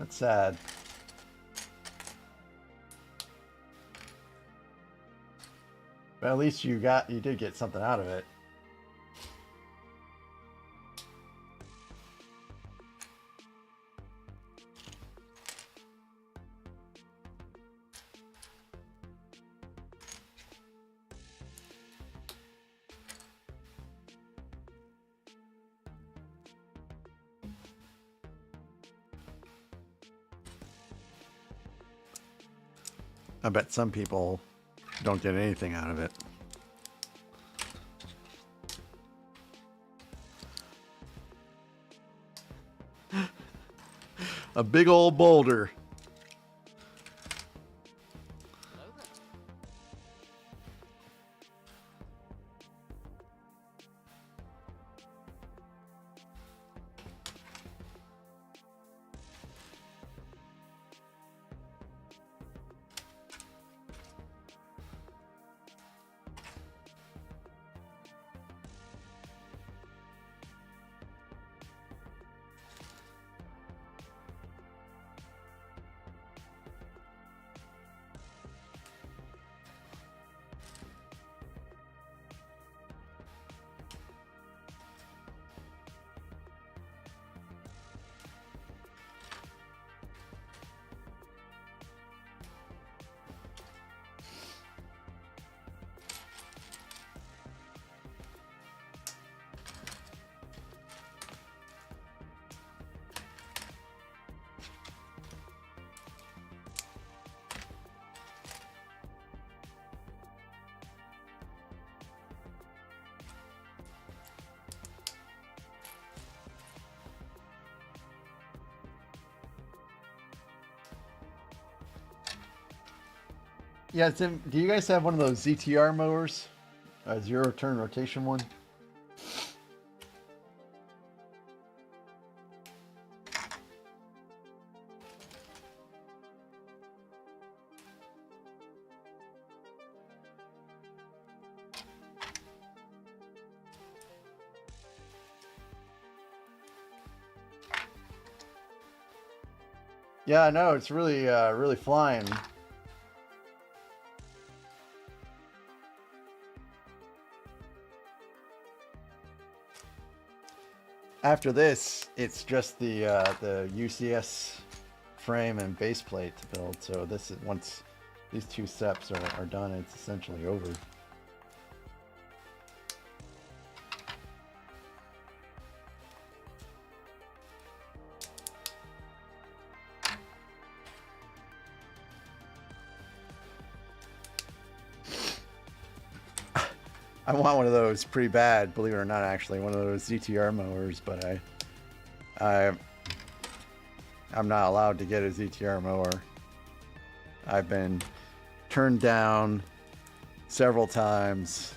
Speaker 1: sad. But at least you did get something out of it. I bet some people don't get anything out of it. A big old boulder.
Speaker 2: Hello there.
Speaker 1: Yeah, Tim, do you guys have one of those ZTR mowers? A zero turn rotation one? Yeah, I know, it's really, really flying. After this, it's just the UCS frame and base plate to build. So this is once these two steps are done, it's essentially over. I want one of those pretty bad, believe it or not, actually, one of those ZTR mowers, but I'm not allowed to get a ZTR mower. I've been turned down several times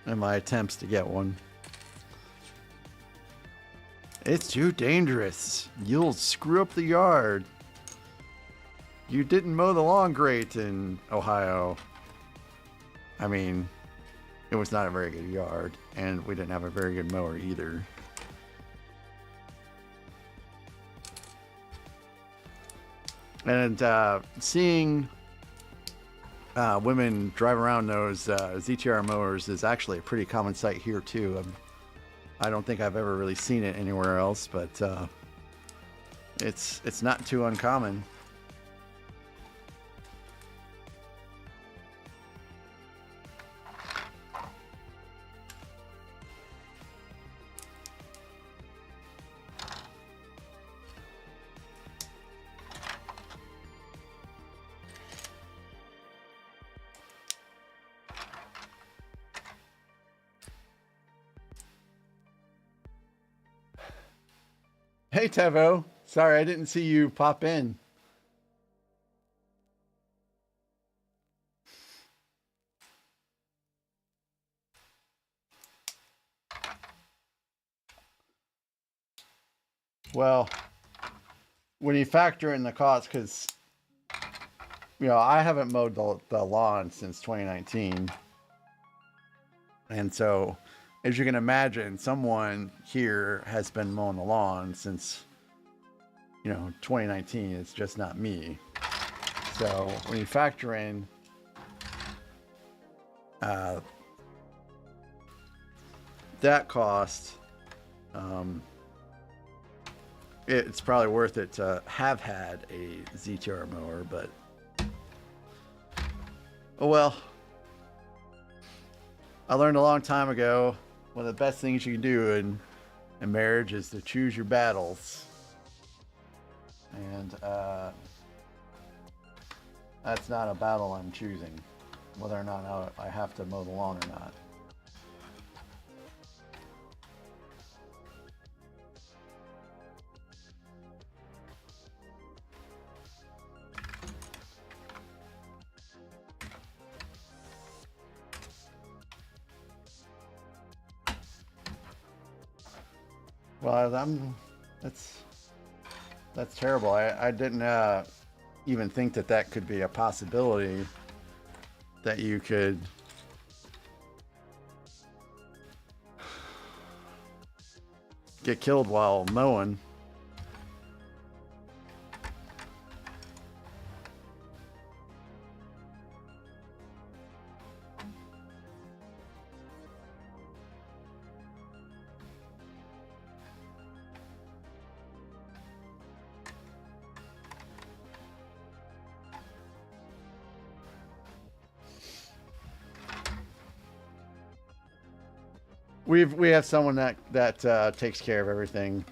Speaker 1: in my attempts to get one. It's too dangerous. You'll screw up the yard. You didn't mow the lawn great in Ohio. I mean, it was not a very good yard, and we didn't have a very good mower either. And seeing women drive around those ZTR mowers is actually a pretty common sight here too. I don't think I've ever really seen it anywhere else, but it's not too uncommon. Hey Tevo, sorry I didn't see you pop in. Well, when you factor in the cost, because I haven't mowed the lawn since 2019, and so as you can imagine, someone here has been mowing the lawn since 2019. It's just not me. So when you factor in that cost, it's probably worth it to have had a ZTR mower, but oh well. I learned a long time ago, one of the best things you can do in marriage is to choose your battles. And that's not a battle I'm choosing, whether or not I have to mow the lawn or not. Well, that's terrible. I didn't even think that that could be a possibility, that you could get killed while mowing. We have someone that takes care of everything.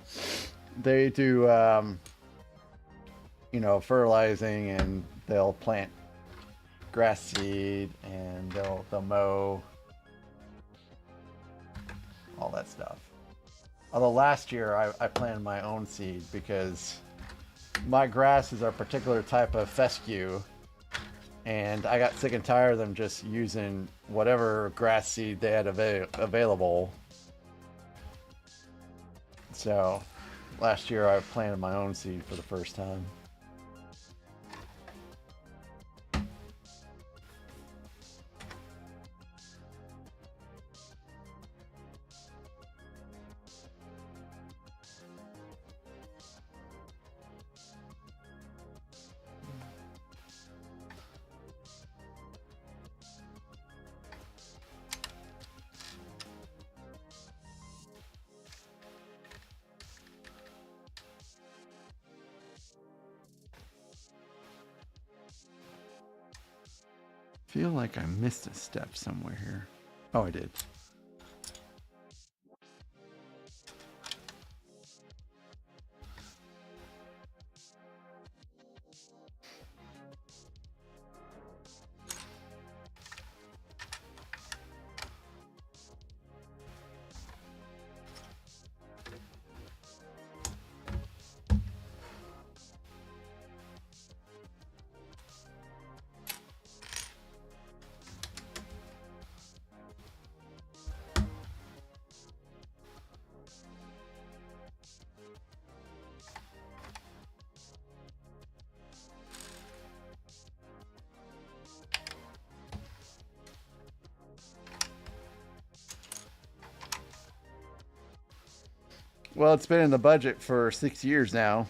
Speaker 1: They do you know, fertilizing, and they'll plant grass seed, and they'll mow, all that stuff. Although last year I planted my own seed because my grasses are a particular type of fescue, and I got sick and tired of them just using whatever grass seed they had available. So last year I planted my own seed for the first time. Feel like I missed a step somewhere here. Oh, I did. Well, it's been in the budget for 6 years now.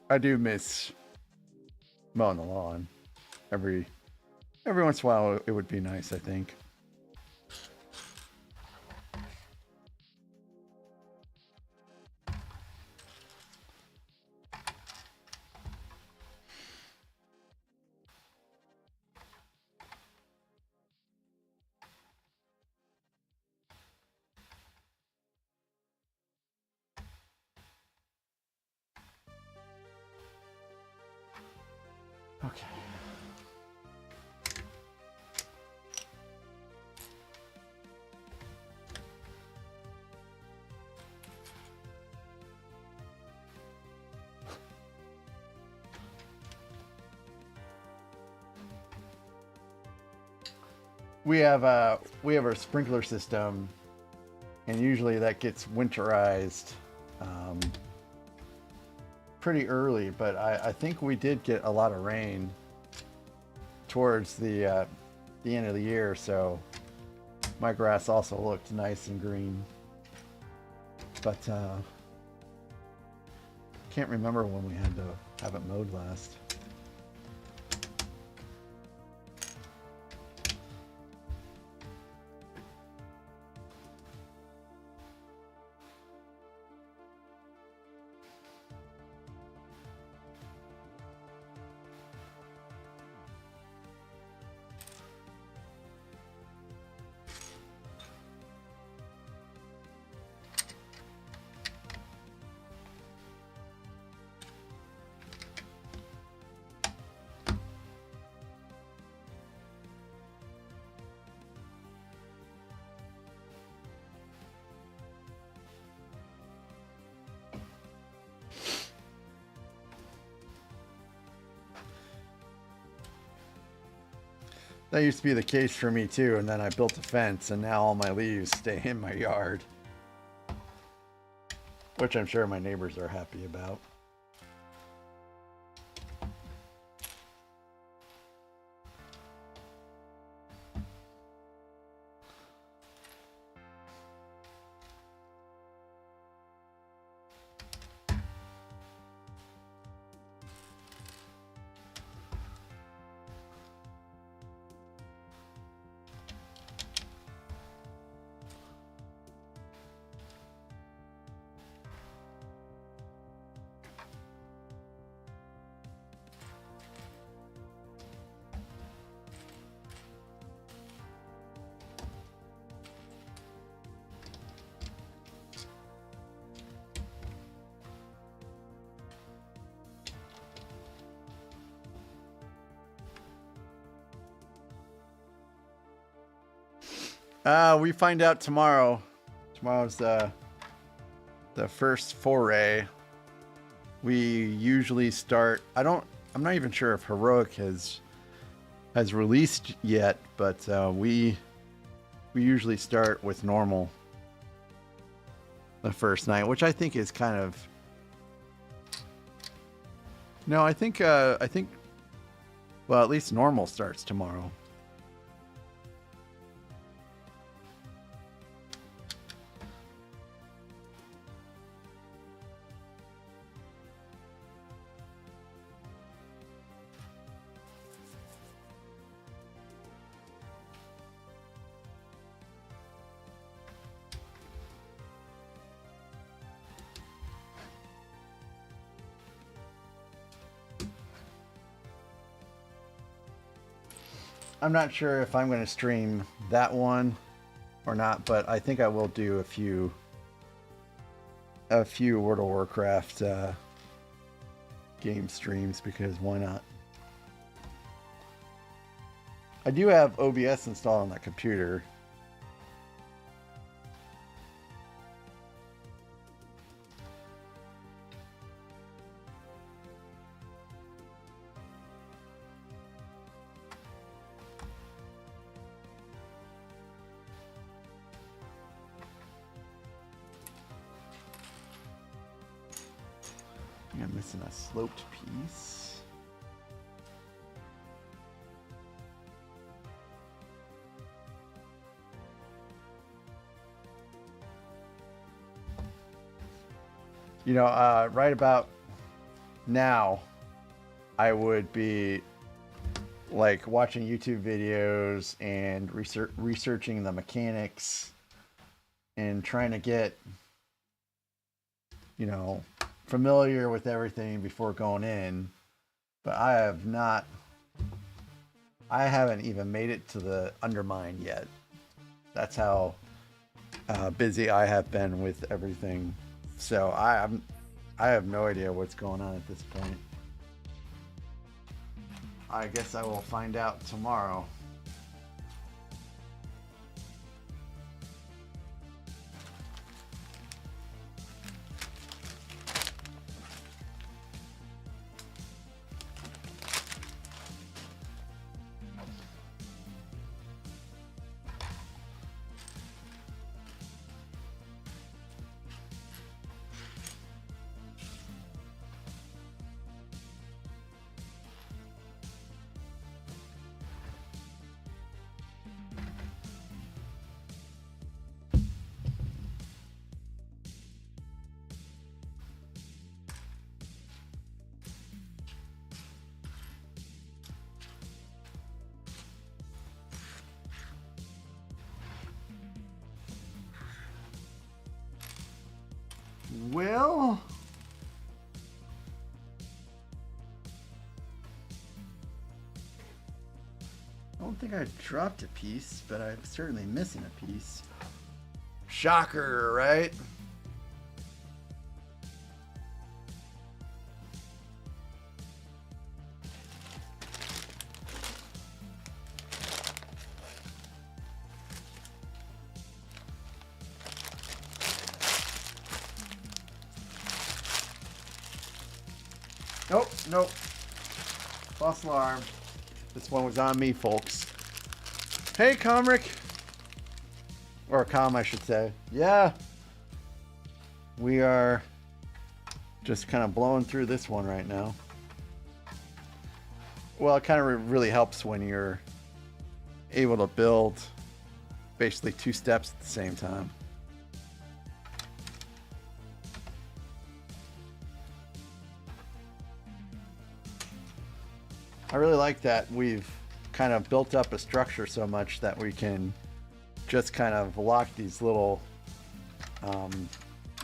Speaker 1: I do miss mowing the lawn. Every once in a while it would be nice, I think. Okay. We have our sprinkler system, and usually that gets winterized pretty early, but I think we did get a lot of rain towards the end of the year, so my grass also looked nice and green. But can't remember when we had to have it mowed last. That used to be the case for me too, and then I built a fence, and now all my leaves stay in my yard. Which I'm sure my neighbors are happy about. We find out tomorrow. Tomorrow's the first foray. We usually start. I'm not even sure if Heroic has released yet, but we usually start with normal the first night, which I think is kind of. No, I think. Well, at least normal starts tomorrow. I'm not sure if I'm going to stream that one or not, but I think I will do a few World of Warcraft game streams, because why not? I do have OBS installed on that computer. I'm missing a sloped piece. You know, right about now, I would be like watching YouTube videos and researching the mechanics and trying to get, you know, familiar with everything before going in. But I haven't even made it to the Undermine yet. That's how busy I have been with everything. So I have no idea what's going on at this point. I guess I will find out tomorrow. Well, I don't think I dropped a piece, but I'm certainly missing a piece. Shocker, right? Nope, nope. False alarm. This one was on me, folks. Hey, Comric. Or Com, I should say. Yeah. We are just kind of blowing through this one right now. Well, it kind of really helps when you're able to build basically 2 steps at the same time. I really like that we've kind of built up a structure so much that we can just kind of lock these little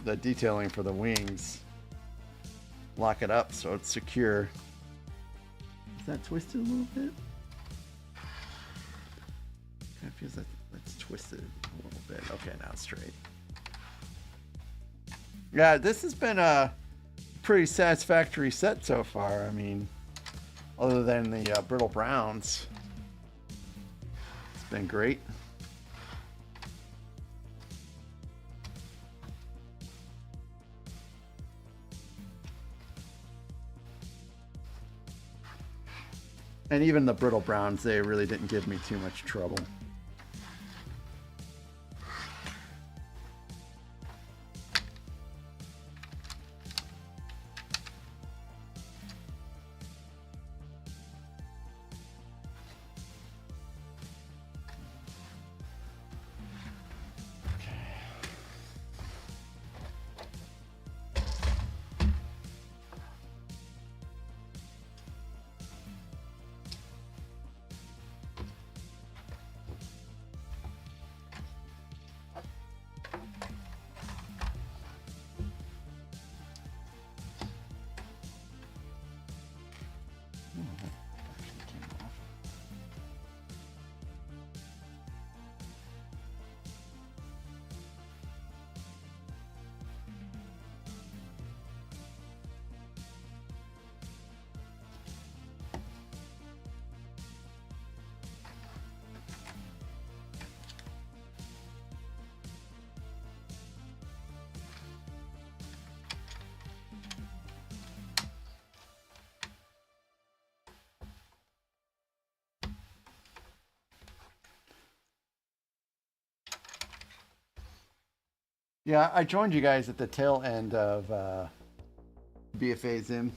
Speaker 1: the detailing for the wings, lock it up so it's secure. Is that twisted a little bit? It feels like it's twisted a little bit. Okay, now it's straight. Yeah, this has been a pretty satisfactory set so far. I mean, other than the brittle browns, it's been great. And even the brittle browns, they really didn't give me too much trouble. Yeah, I joined you guys at the tail end of BFA Zim.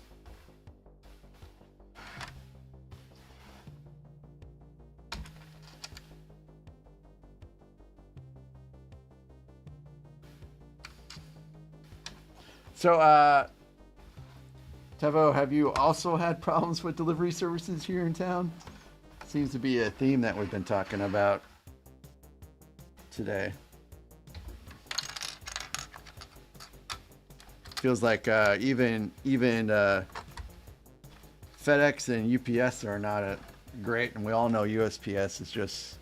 Speaker 1: So, Tevo, have you also had problems with delivery services here in town? Seems to be a theme that we've been talking about today. Feels like even FedEx and UPS are not great, and we all know USPS is just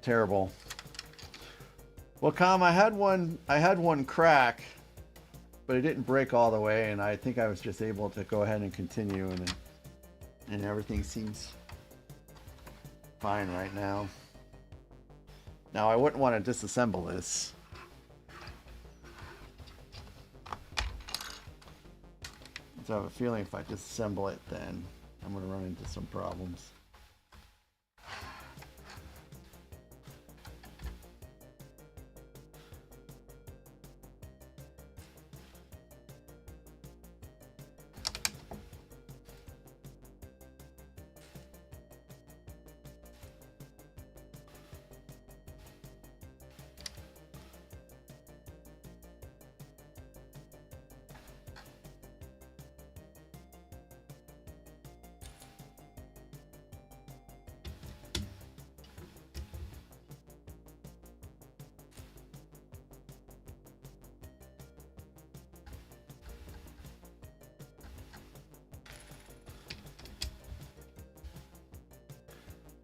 Speaker 1: terrible. Well, Com, I had one crack, but it didn't break all the way, and I think I was just able to go ahead and continue, and everything seems fine right now. Now, I wouldn't want to disassemble this. So I have a feeling if I disassemble it, then I'm going to run into some problems.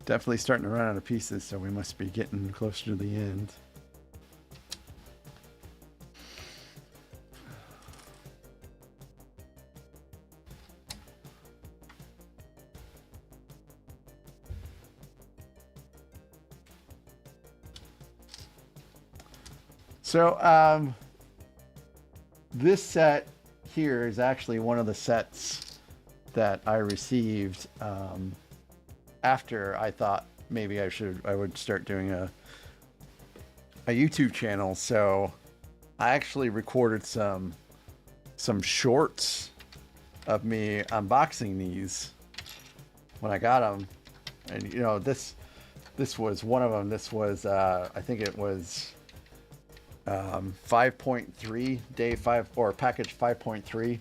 Speaker 1: Definitely starting to run out of pieces, so we must be getting closer to the end. So this set here is actually one of the sets that I received after I thought maybe I would start doing a YouTube channel. So I actually recorded some shorts of me unboxing these when I got them, and you know, this was one of them. This was I think it was 5.3 day 5 or package 5.3.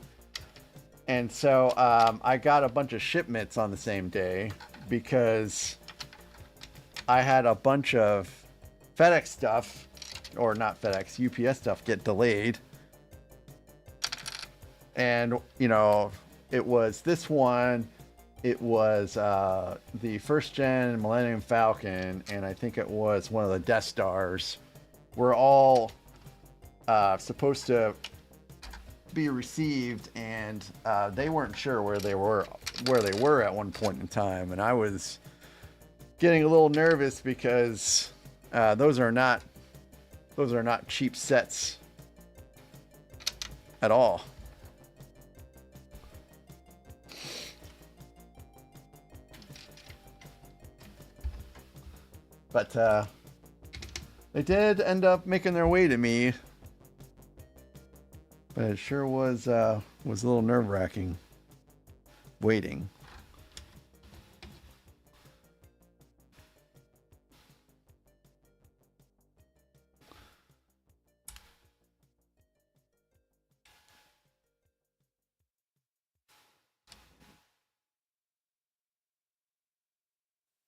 Speaker 1: And so I got a bunch of shipments on the same day because I had a bunch of FedEx stuff, or not FedEx, UPS stuff get delayed. And, you know, it was this one, it was the first gen Millennium Falcon, and I think it was one of the Death Stars, were all supposed to be received, and they weren't sure where they were at one point in time, and I was getting a little nervous because those are not cheap sets at all. But they did end up making their way to me. But it sure was a little nerve-wracking waiting.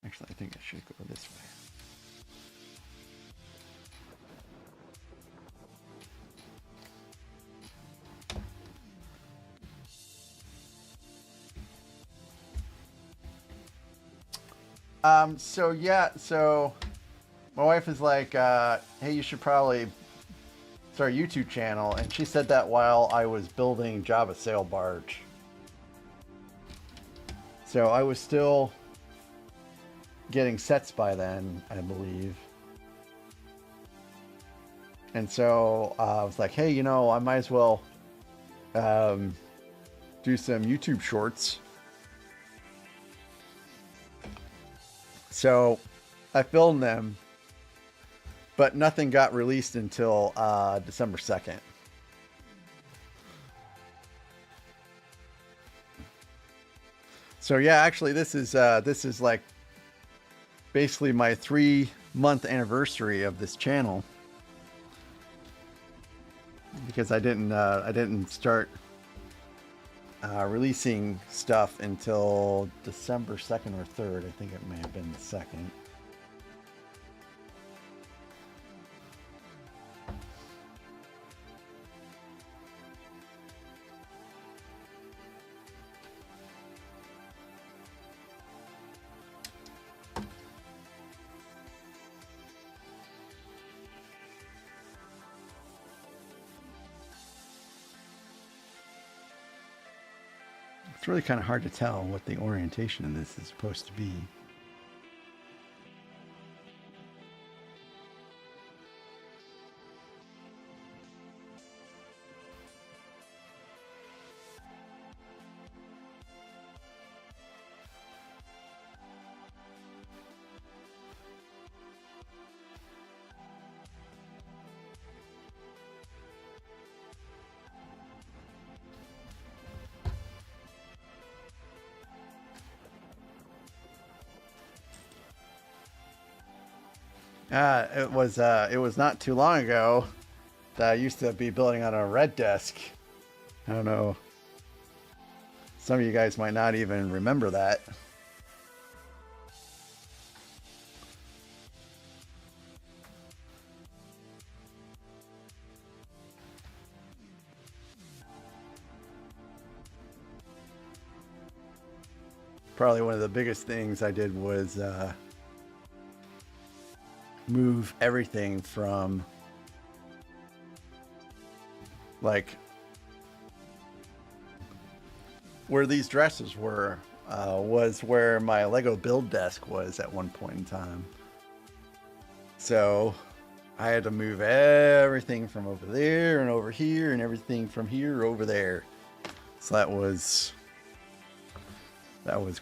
Speaker 1: Actually, I think I should go this way. So yeah, so my wife is like, hey, you should probably start a YouTube channel, and she said that while I was building Java Sail Barge. So I was still getting sets by then, I believe. And so I was like, hey, you know, I might as well do some YouTube shorts. So I filmed them, but nothing got released until December 2nd. So yeah, actually this is like basically my 3-month anniversary of this channel, because I didn't start releasing stuff until December 2nd or 3rd. I think it may have been the 2nd. It's really kind of hard to tell what the orientation of this is supposed to be. It was not too long ago that I used to be building on a red desk. I don't know. Some of you guys might not even remember that. Probably one of the biggest things I did was move everything from like where these dresses were was where my Lego build desk was at one point in time. So I had to move everything from over there and over here and everything from here over there. So that was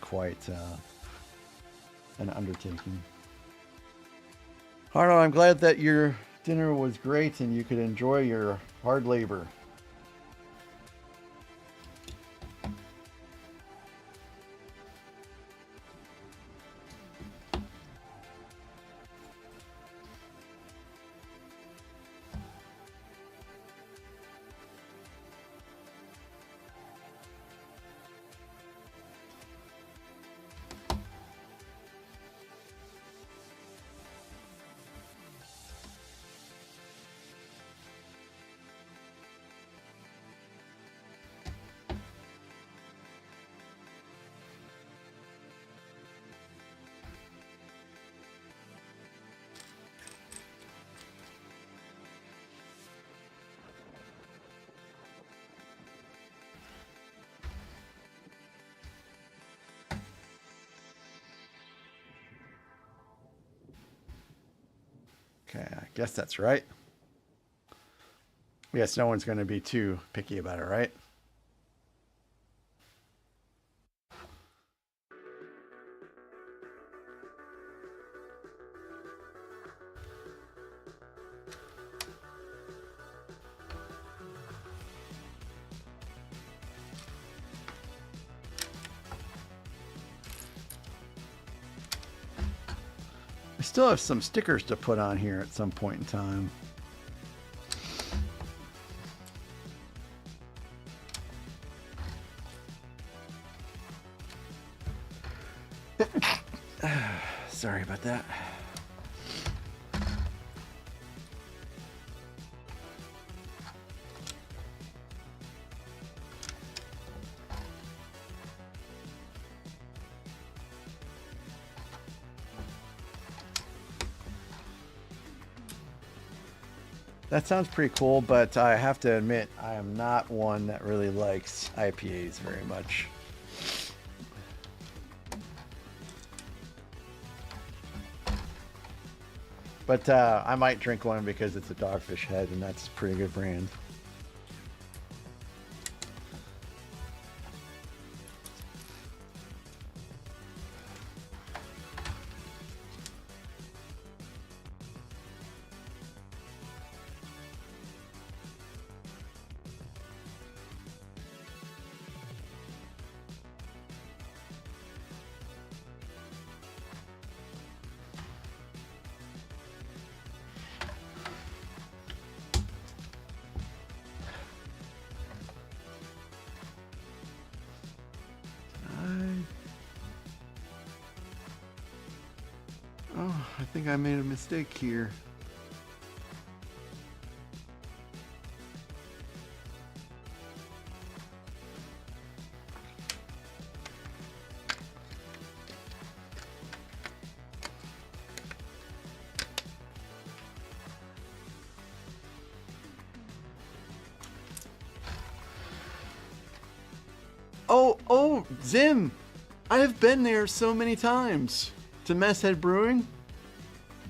Speaker 1: quite an undertaking. Harno, I'm glad that your dinner was great and you could enjoy your hard labor. Okay, I guess that's right. I guess no one's going to be too picky about it, right? I still have some stickers to put on here at some point in time. Sorry about that. That sounds pretty cool, but I have to admit, I am not one that really likes IPAs very much. But I might drink one because it's a Dogfish Head, and that's a pretty good brand. Oh, I think I made a mistake here. Oh, Zim! I have been there so many times to Mess Head Brewing.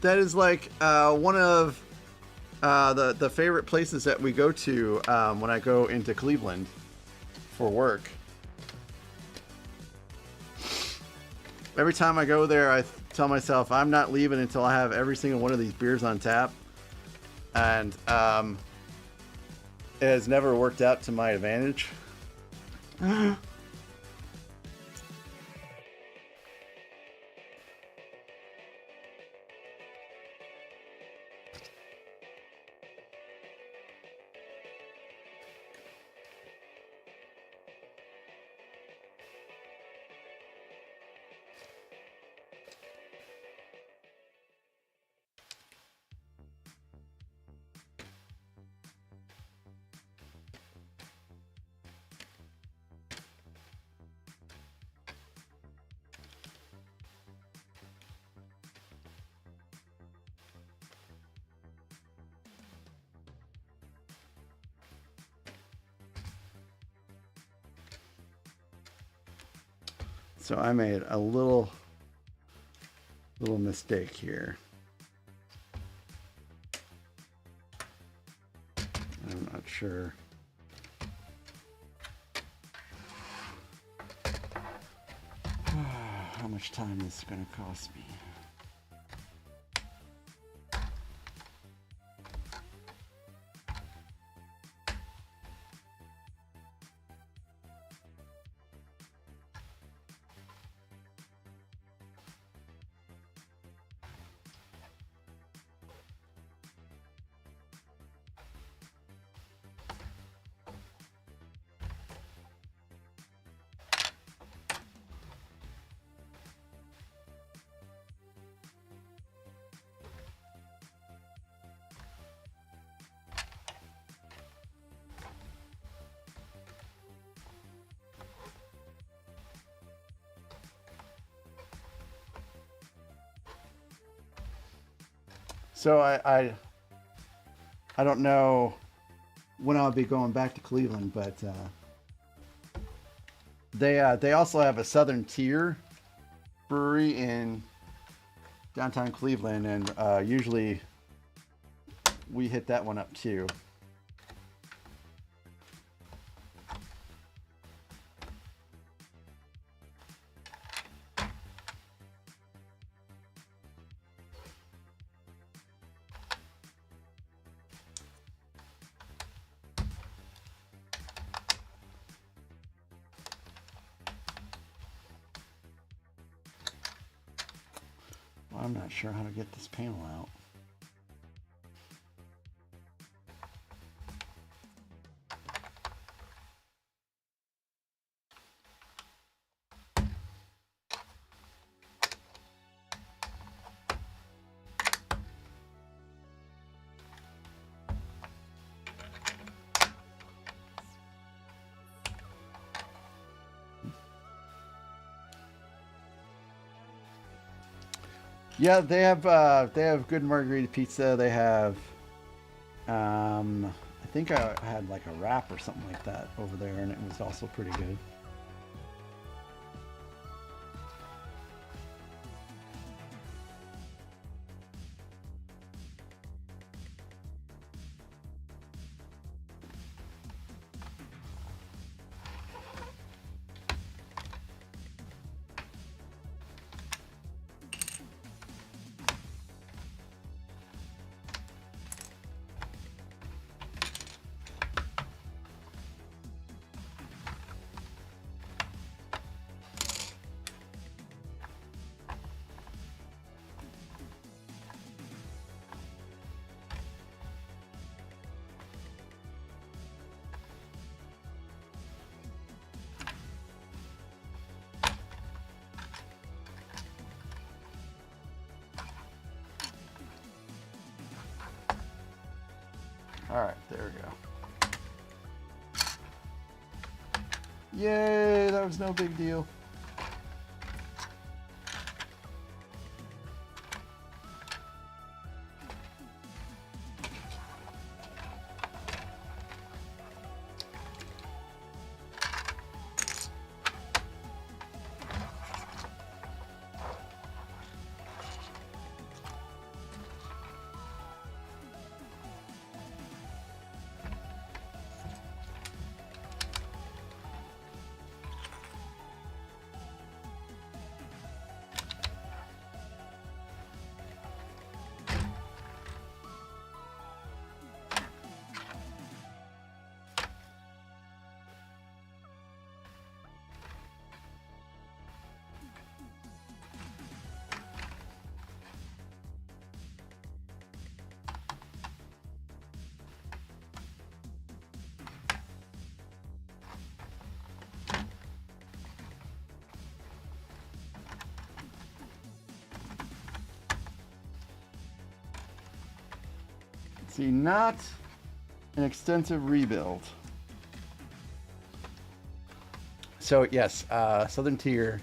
Speaker 1: That is like one of the favorite places that we go to when I go into Cleveland for work. Every time I go there, I tell myself I'm not leaving until I have every single one of these beers on tap. And it has never worked out to my advantage. So I made a little mistake here. I'm not sure. how much time this is going to cost me. So I don't know when I'll be going back to Cleveland, but they also have a Southern Tier brewery in downtown Cleveland, and usually we hit that one up too. Well, I'm not sure how to get this panel out. Yeah, they have good margarita pizza. They have, I think I had like a wrap or something like that over there, and it was also pretty good. All right, there we go. Yay, that was no big deal. See, not an extensive rebuild. So yes, Southern Tier.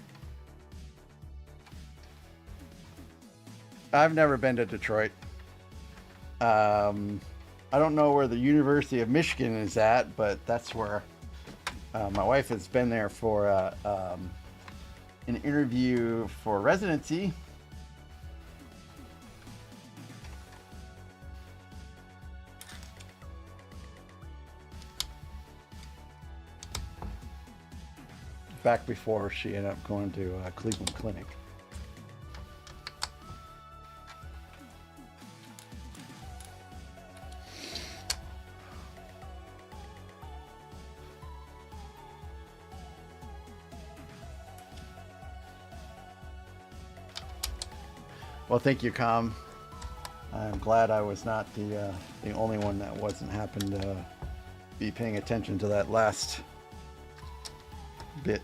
Speaker 1: I've never been to Detroit. I don't know where the University of Michigan is at, but that's where my wife has been there for an interview for residency. back before she ended up going to Cleveland Clinic. Well, thank you, Com. I'm glad I was not the only one that wasn't happened to be paying attention to that last bit.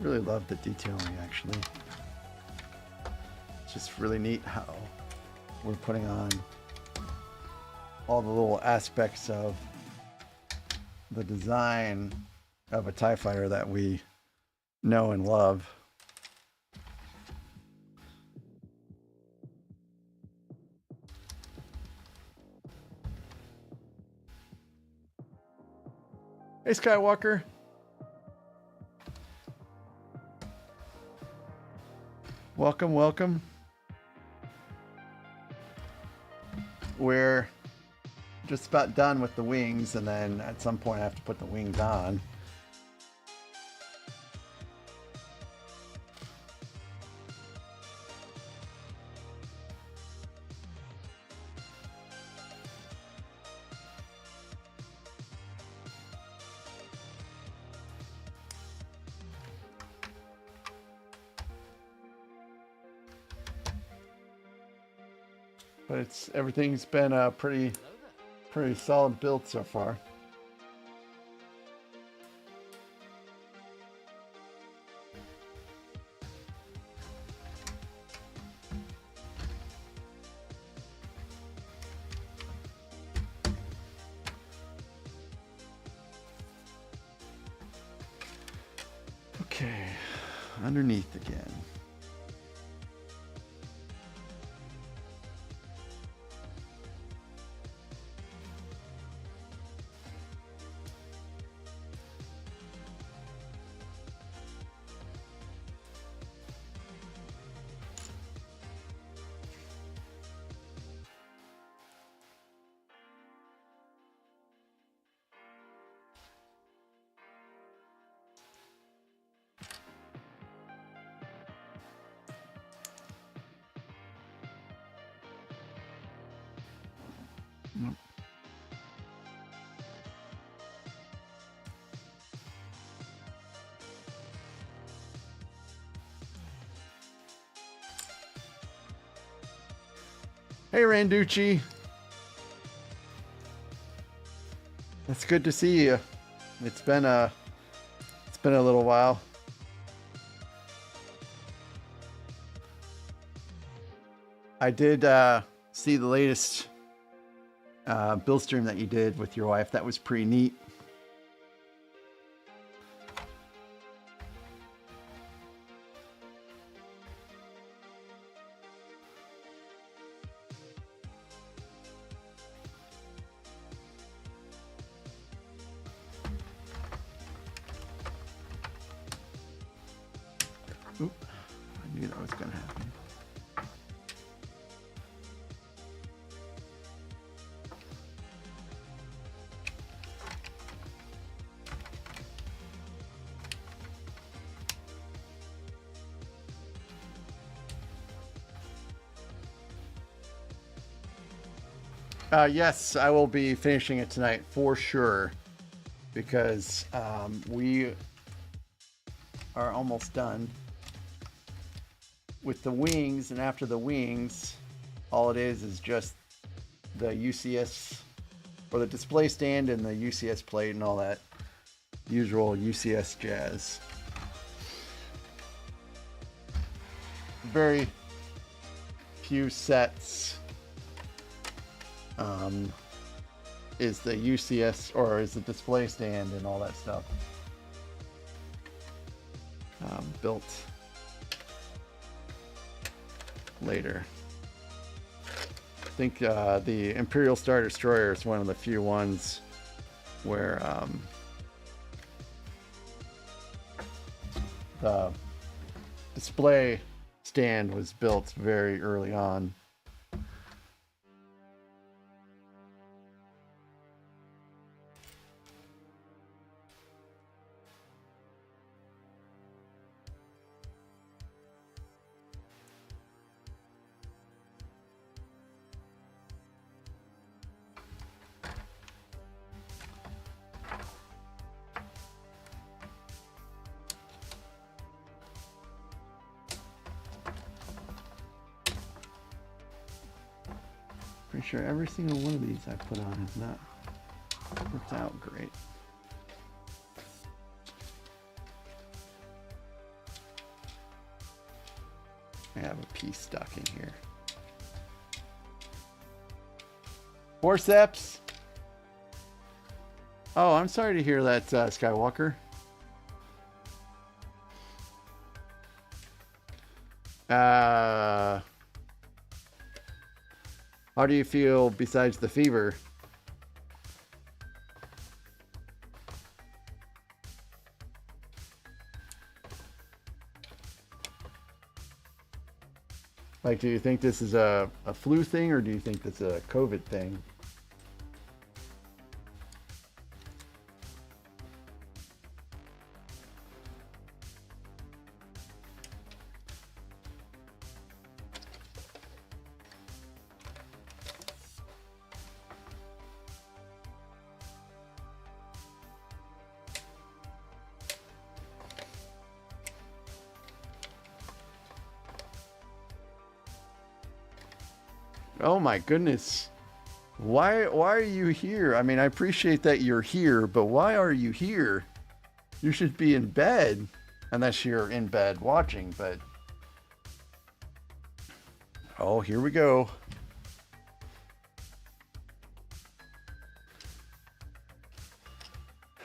Speaker 1: Really love the detailing, actually. It's just really neat how we're putting on all the little aspects of the design of a TIE fighter that we know and love. Hey, Skywalker. Welcome, welcome. We're just about done with the wings, and then at some point I have to put the wings on. But everything's been a pretty solid build so far. Okay, underneath again. Hey, Randucci. It's good to see you. It's been a little while. I did see the latest build stream that you did with your wife. That was pretty neat. Oop, I knew that was going to happen. Yes, I will be finishing it tonight for sure, because we are almost done with the wings, and after the wings, all it is just the UCS, or the display stand and the UCS plate and all that usual UCS jazz. Very few sets is the UCS, or is the display stand and all that stuff. built later. I think the Imperial Star Destroyer is one of the few ones where the display stand was built very early on. Pretty sure every single one of these I put on has not worked out great. I have a piece stuck in here. Forceps! Oh, I'm sorry to hear that, Skywalker. How do you feel besides the fever? Like, do you think this is a flu thing, or do you think this is a COVID thing? Oh my goodness. Why are you here? I mean, I appreciate that you're here, but why are you here? You should be in bed, unless you're in bed watching, but... Oh, here we go.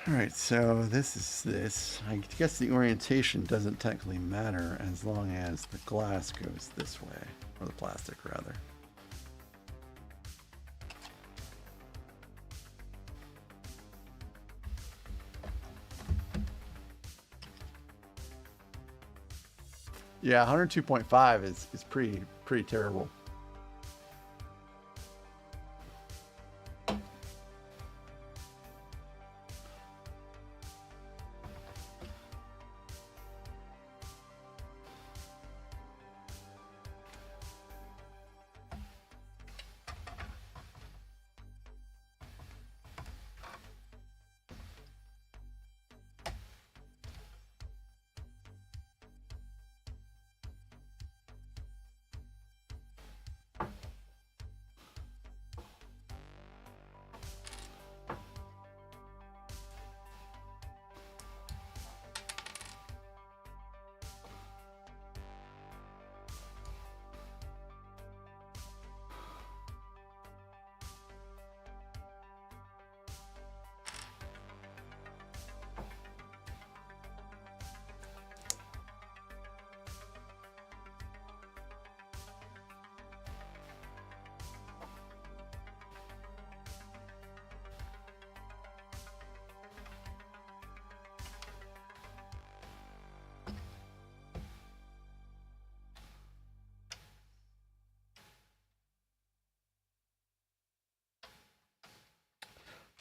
Speaker 1: Alright, so this is this. I guess the orientation doesn't technically matter as long as the glass goes this way, or the plastic rather. Yeah, 102.5 is pretty terrible.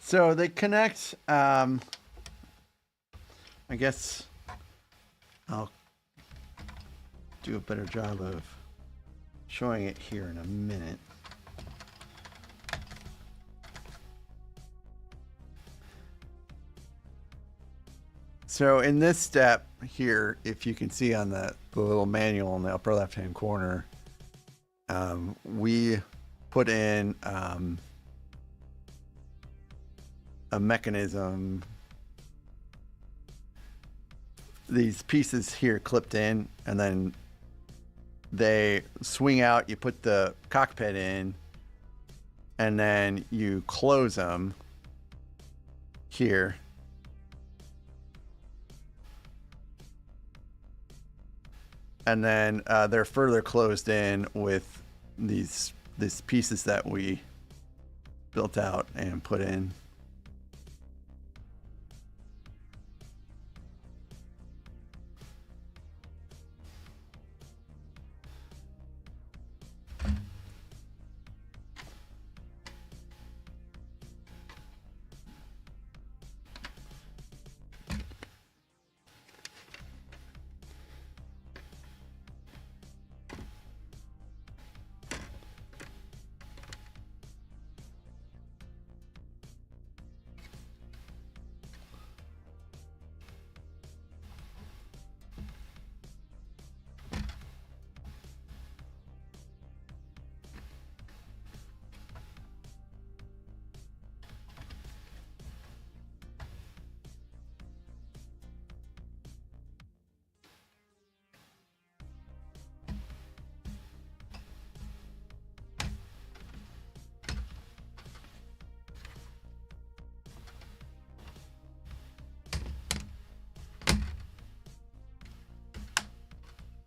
Speaker 1: So they connect, I guess I'll do a better job of showing it here in a minute. So in this step here, if you can see on the little manual in the upper left-hand corner, we put in a mechanism, these pieces here clipped in, and then they swing out. You put the cockpit in, and then you close them here. and then they're further closed in with these pieces that we built out and put in.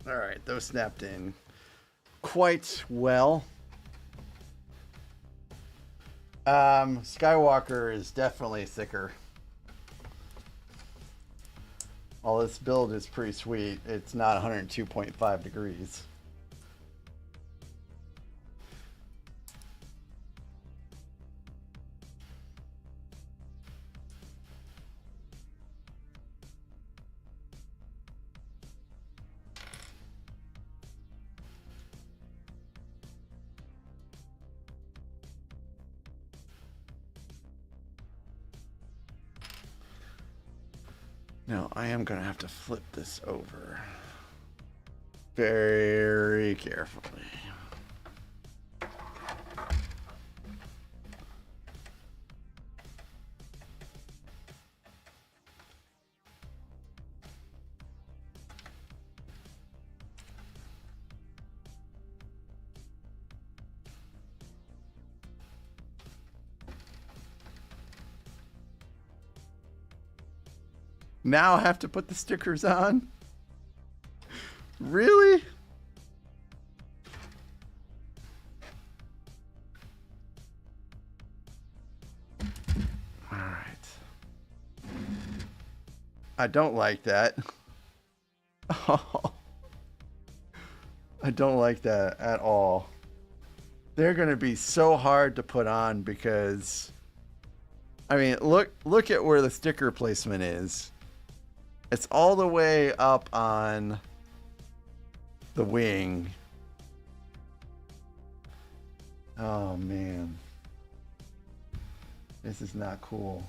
Speaker 1: All right, those snapped in quite well. Skywalker is definitely thicker. All this build is pretty sweet. It's not 102.5 degrees. Now, I am going to have to flip this over very carefully. Now I have to put the stickers on? Really? All right. I don't like that. Oh, I don't like that at all. They're going to be so hard to put on because, I mean, look at where the sticker placement is. It's all the way up on the wing. Oh, man. This is not cool.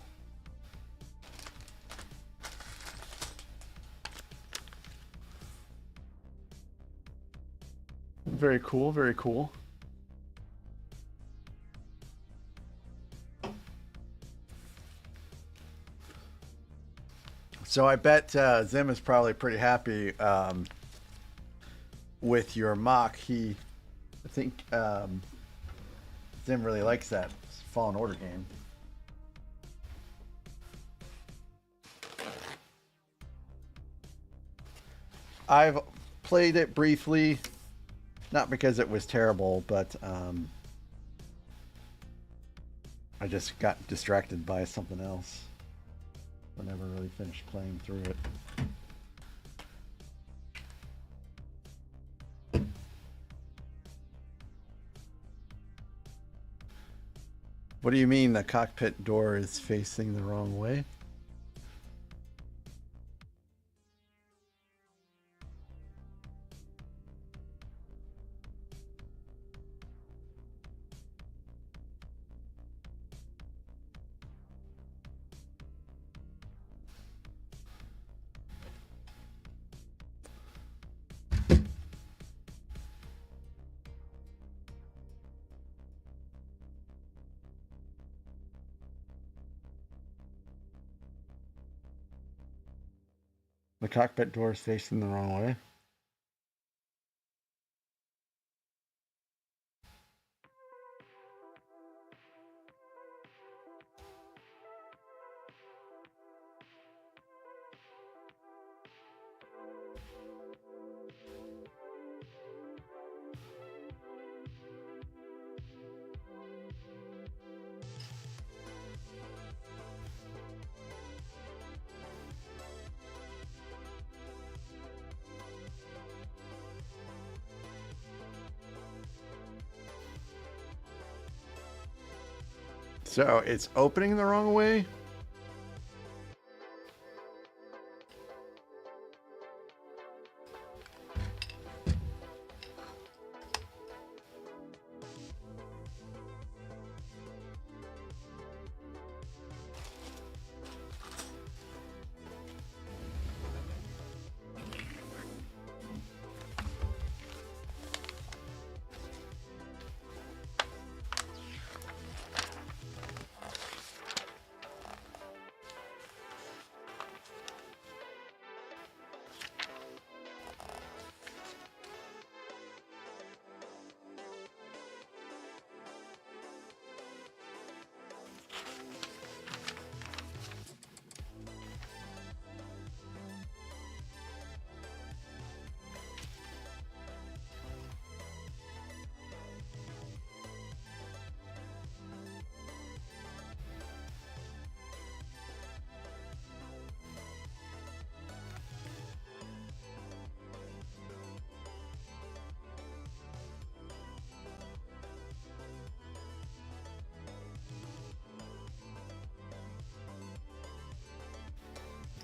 Speaker 1: Very cool, very cool. So I bet Zim is probably pretty happy with your mock. I think Zim really likes that Fallen Order game. I've played it briefly, not because it was terrible, but I just got distracted by something else. I never really finished playing through it. What do you mean the cockpit door is facing the wrong way? The cockpit door is facing the wrong way. So it's opening the wrong way.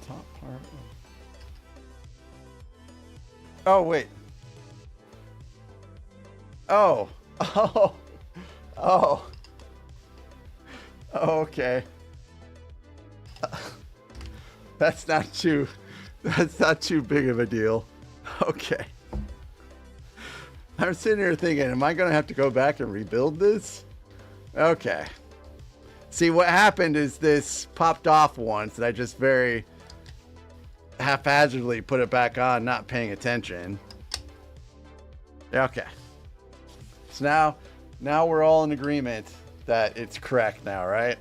Speaker 1: Top part. Oh, wait. Oh. Oh. Oh. Okay. That's not too big of a deal. Okay. I'm sitting here thinking, am I going to have to go back and rebuild this? Okay. See, what happened is this popped off once, and I just very haphazardly put it back on, not paying attention. Okay. So now we're all in agreement that it's correct now, right?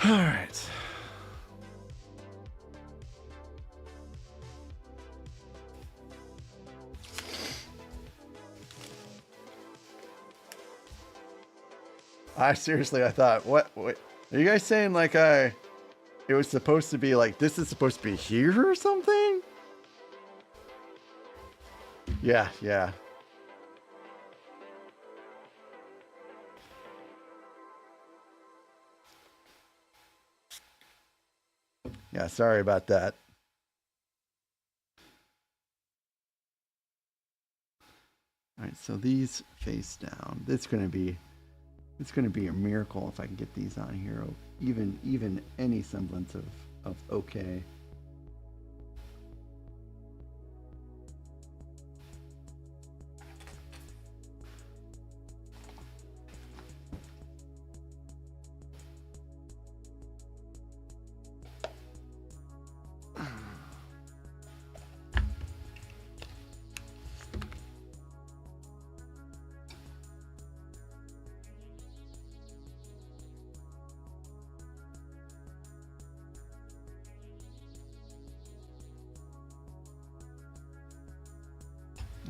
Speaker 1: All right. I thought, what, are you guys saying like it was supposed to be like, this is supposed to be here or something? Yeah. Yeah, sorry about that. All right, so these face down. It's gonna be a miracle if I can get these on here. Even any semblance of okay.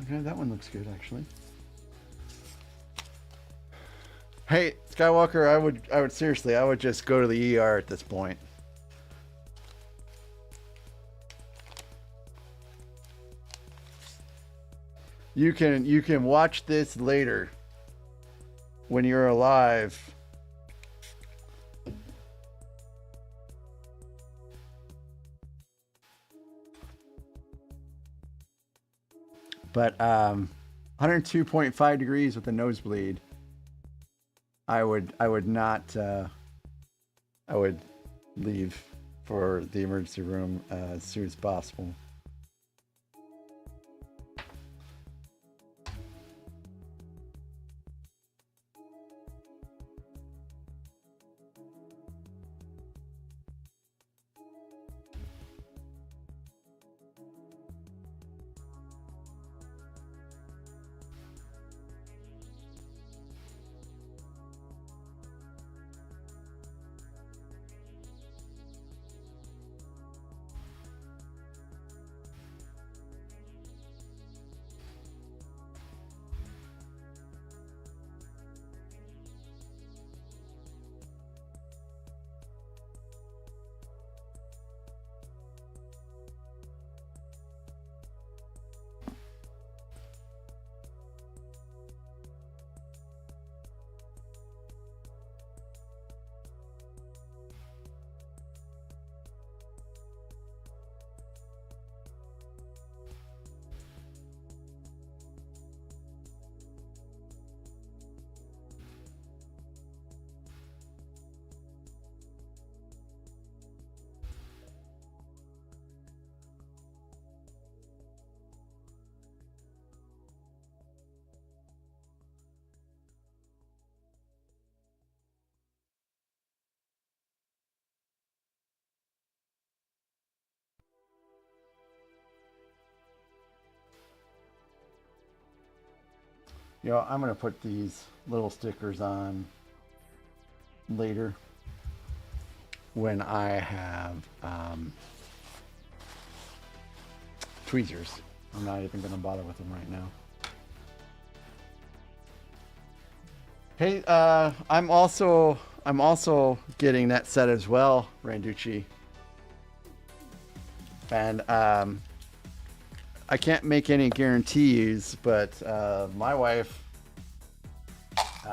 Speaker 1: Okay, that one looks good actually. Hey, Skywalker, I would seriously, I would just go to the ER at this point. You can watch this later when you're alive. But 102.5 degrees with a nosebleed. I would not I would leave for the emergency room as soon as possible. You know, I'm gonna put these little stickers on later when I have tweezers. I'm not even gonna bother with them right now. Hey, I'm also getting that set as well, Randucci. And I can't make any guarantees, but my wife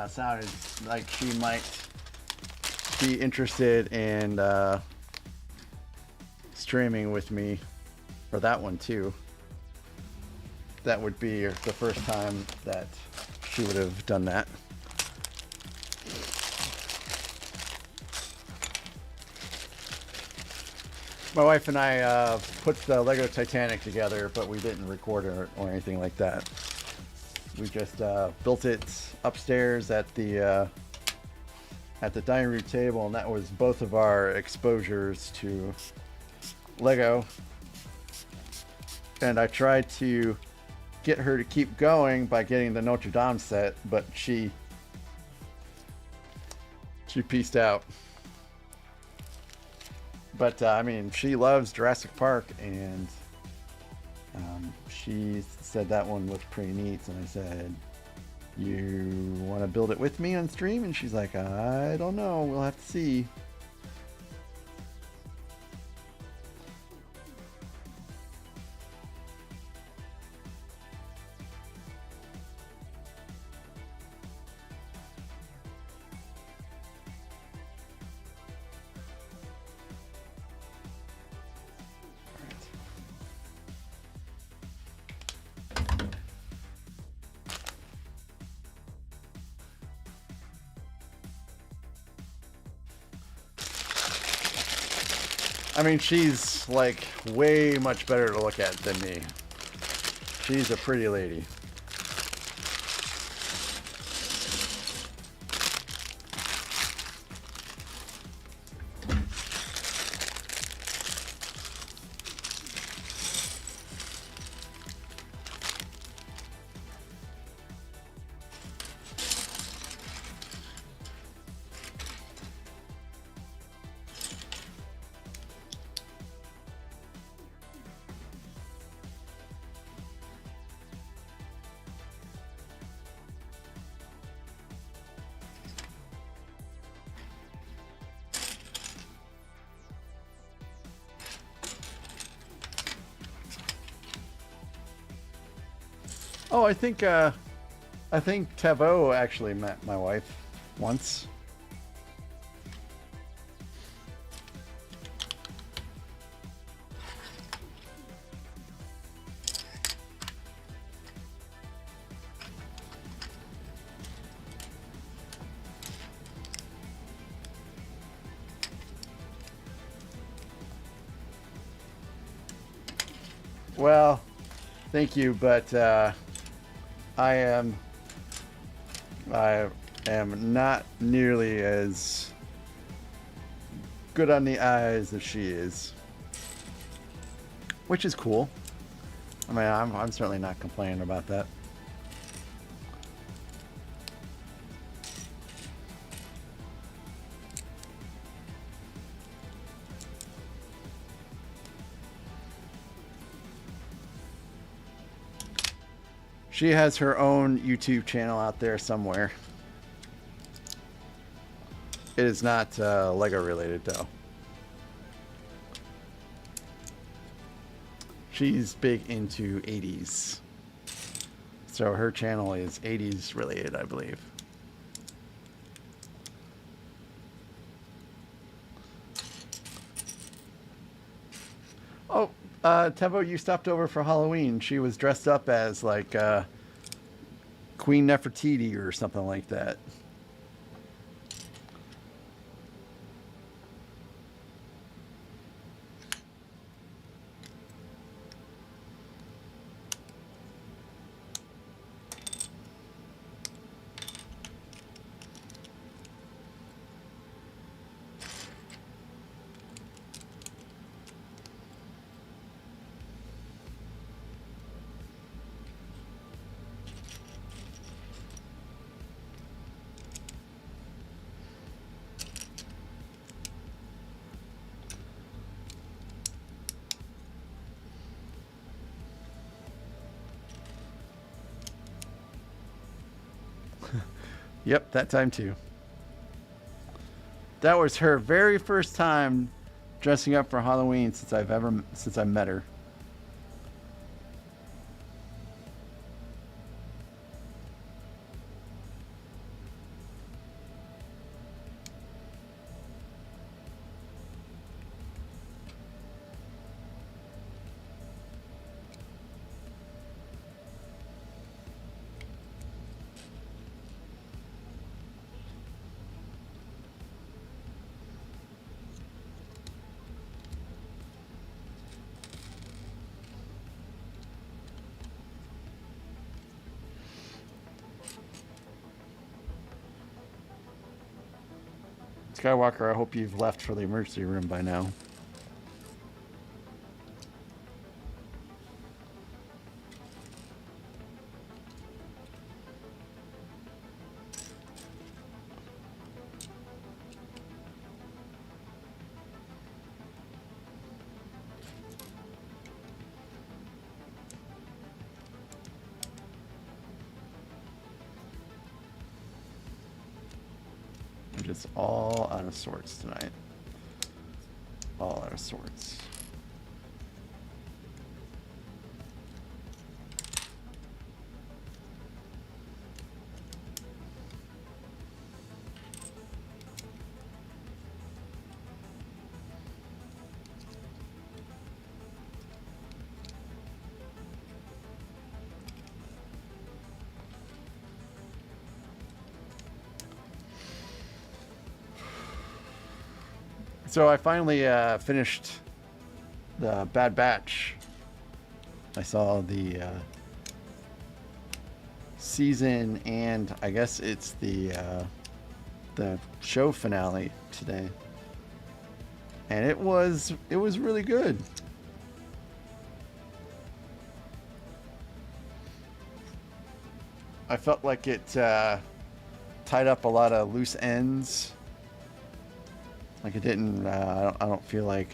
Speaker 1: sounded like she might be interested in streaming with me for that one too. That would be the first time that she would have done that. My wife and I put the Lego Titanic together, but we didn't record it or anything like that. We just built it upstairs at the dining room table, and that was both of our exposures to Lego. And I tried to get her to keep going by getting the Notre Dame set, but she pieced out. But I mean, she loves Jurassic Park, and she said that one looked pretty neat. And I said, "You want to build it with me on stream?" And she's like, "I don't know. We'll have to see." I mean, she's like way much better to look at than me. She's a pretty lady. Oh, I think Tevo actually met my wife once. Well, thank you, but I am not nearly as good on the eyes as she is, which is cool. I mean, I'm certainly not complaining about that. She has her own YouTube channel out there somewhere. It is not Lego related though. She's big into 80s. So her channel is 80s related, I believe. Oh, Tevo, you stopped over for Halloween. She was dressed up as like Queen Nefertiti or something like that. Yep, that time too. That was her very first time dressing up for Halloween since I met her. Skywalker, I hope you've left for the emergency room by now. I'm just all out of sorts tonight. All out of sorts. So I finally finished the Bad Batch. I saw the season, and I guess it's the show finale today, and it was really good. I felt like it tied up a lot of loose ends. Like it didn't. I don't feel like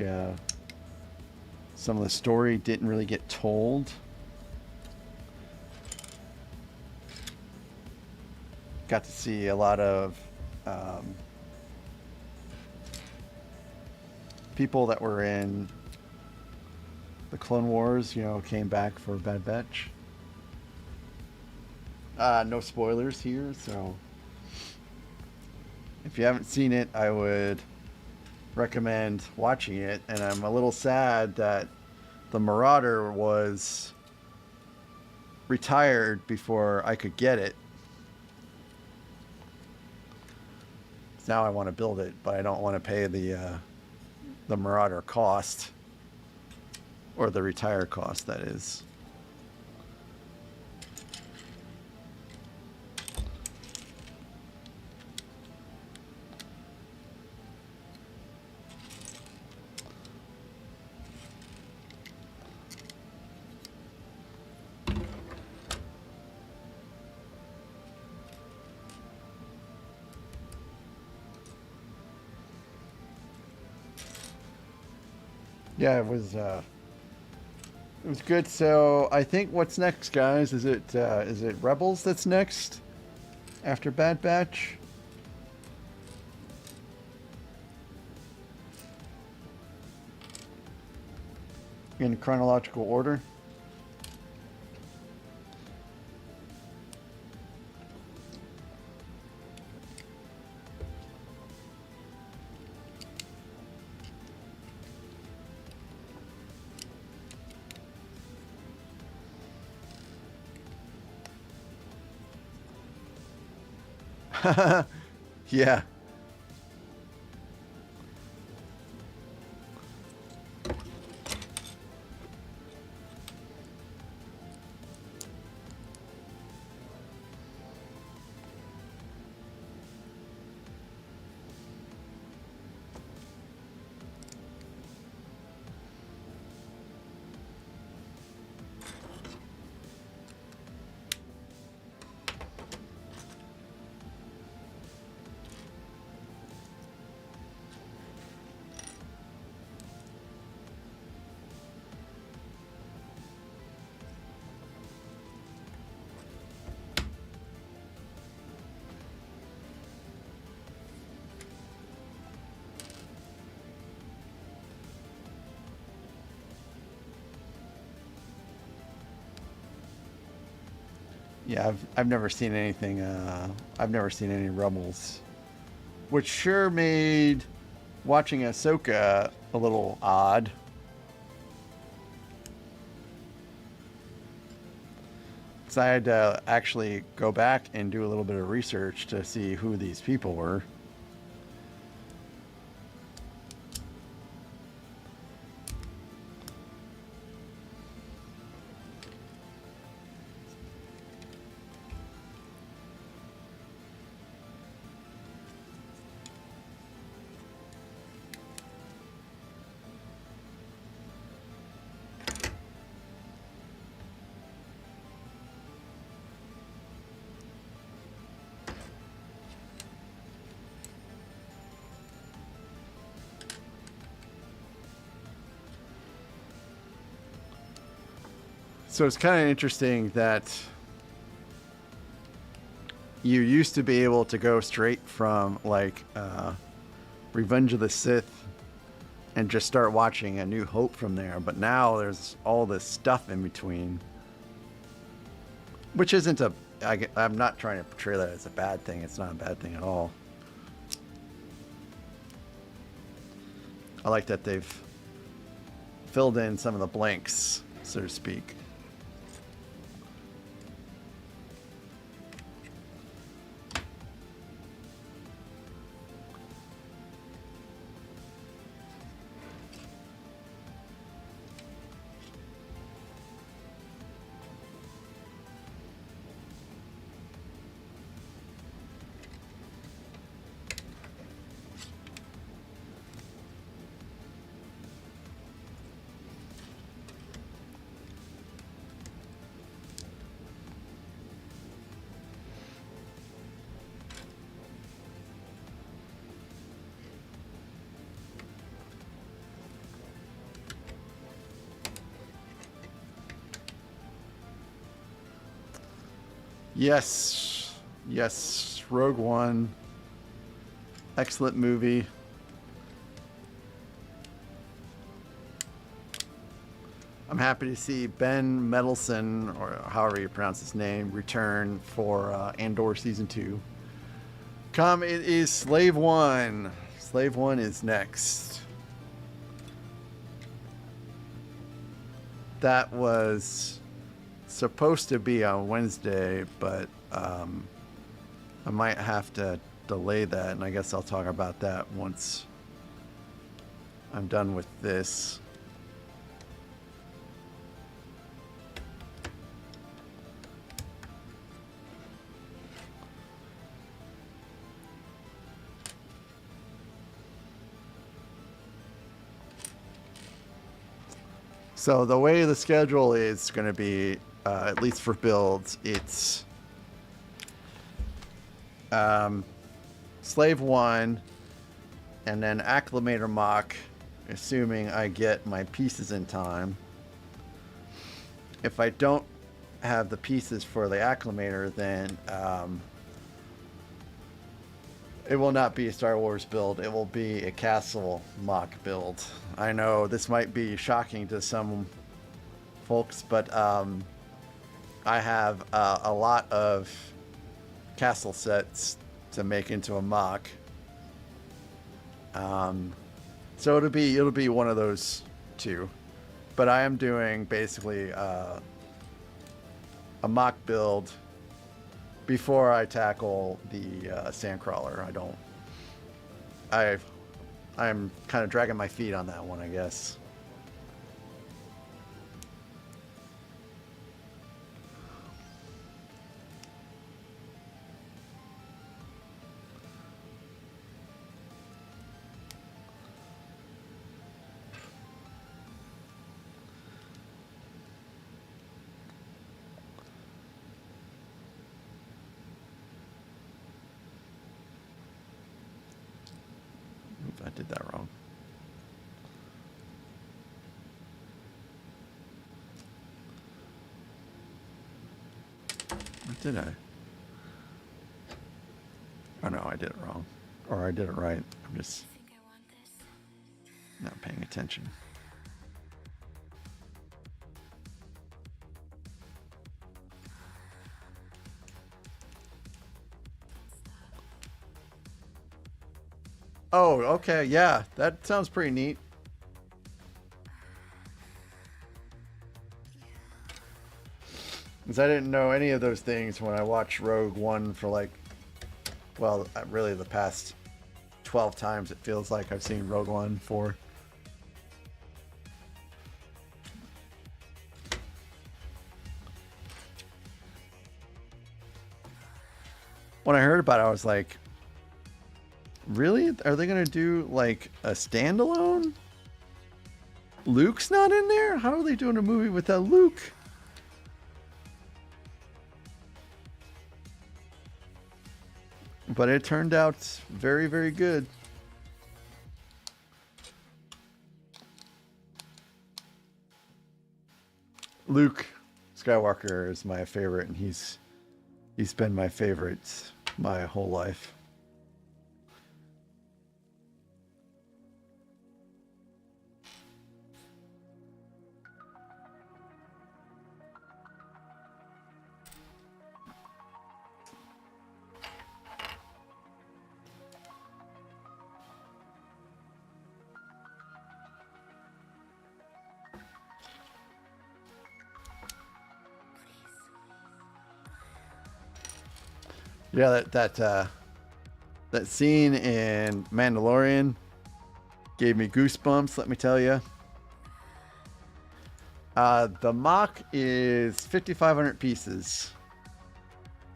Speaker 1: some of the story didn't really get told. Got to see a lot of people that were in the Clone Wars, you know, came back for Bad Batch. No spoilers here, so if you haven't seen it, I would recommend watching it. And I'm a little sad that the Marauder was retired before I could get it. Now I want to build it, but I don't want to pay the Marauder cost, or the retire cost, that is. Yeah, it was good. So I think what's next, guys? Is it Rebels that's next after Bad Batch? In chronological order. Yeah. Yeah, I've never seen anything. I've never seen any Rebels, which sure made watching Ahsoka a little odd. So I had to actually go back and do a little bit of research to see who these people were. So it's kind of interesting that you used to be able to go straight from like Revenge of the Sith and just start watching A New Hope from there, but now there's all this stuff in between, which isn't a. I'm not trying to portray that as a bad thing. It's not a bad thing at all. I like that they've filled in some of the blanks, so to speak. Yes, yes, Rogue One, excellent movie. I'm happy to see Ben Mendelsohn, or however you pronounce his name, return for Andor Season 2. It is Slave One. Slave One is next. That was supposed to be on Wednesday, but I might have to delay that, and I guess I'll talk about that once I'm done with this. So the way the schedule is going to be, at least for builds, it's Slave 1 and then Acclimator Mock, assuming I get my pieces in time. If I don't have the pieces for the Acclimator, then it will not be a Star Wars build. It will be a Castle Mock build. I know this might be shocking to some folks, but I have a lot of castle sets to make into a mock. So it'll be one of those two. But I am doing basically a mock build before I tackle the Sandcrawler. I'm kind of dragging my feet on that one, I guess. I did that wrong. What did I? Oh no, I did it wrong. Or I did it right. I'm just not paying attention. Oh, okay, yeah, that sounds pretty neat. Because I didn't know any of those things when I watched Rogue One for like, well, really the past 12 times it feels like I've seen Rogue One for. When I heard about it, I was like, really? Are they going to do like a standalone? Luke's not in there? How are they doing a movie without Luke? But it turned out very, very good. Luke Skywalker is my favorite, and he's been my favorite my whole life. Yeah, that scene in Mandalorian gave me goosebumps. Let me tell you. The mock is 5,500 pieces.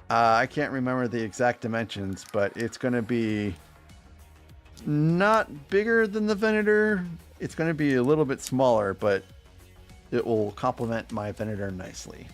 Speaker 1: I can't remember the exact dimensions, but it's going to be not bigger than the Venator. It's going to be a little bit smaller, but it will complement my Venator nicely.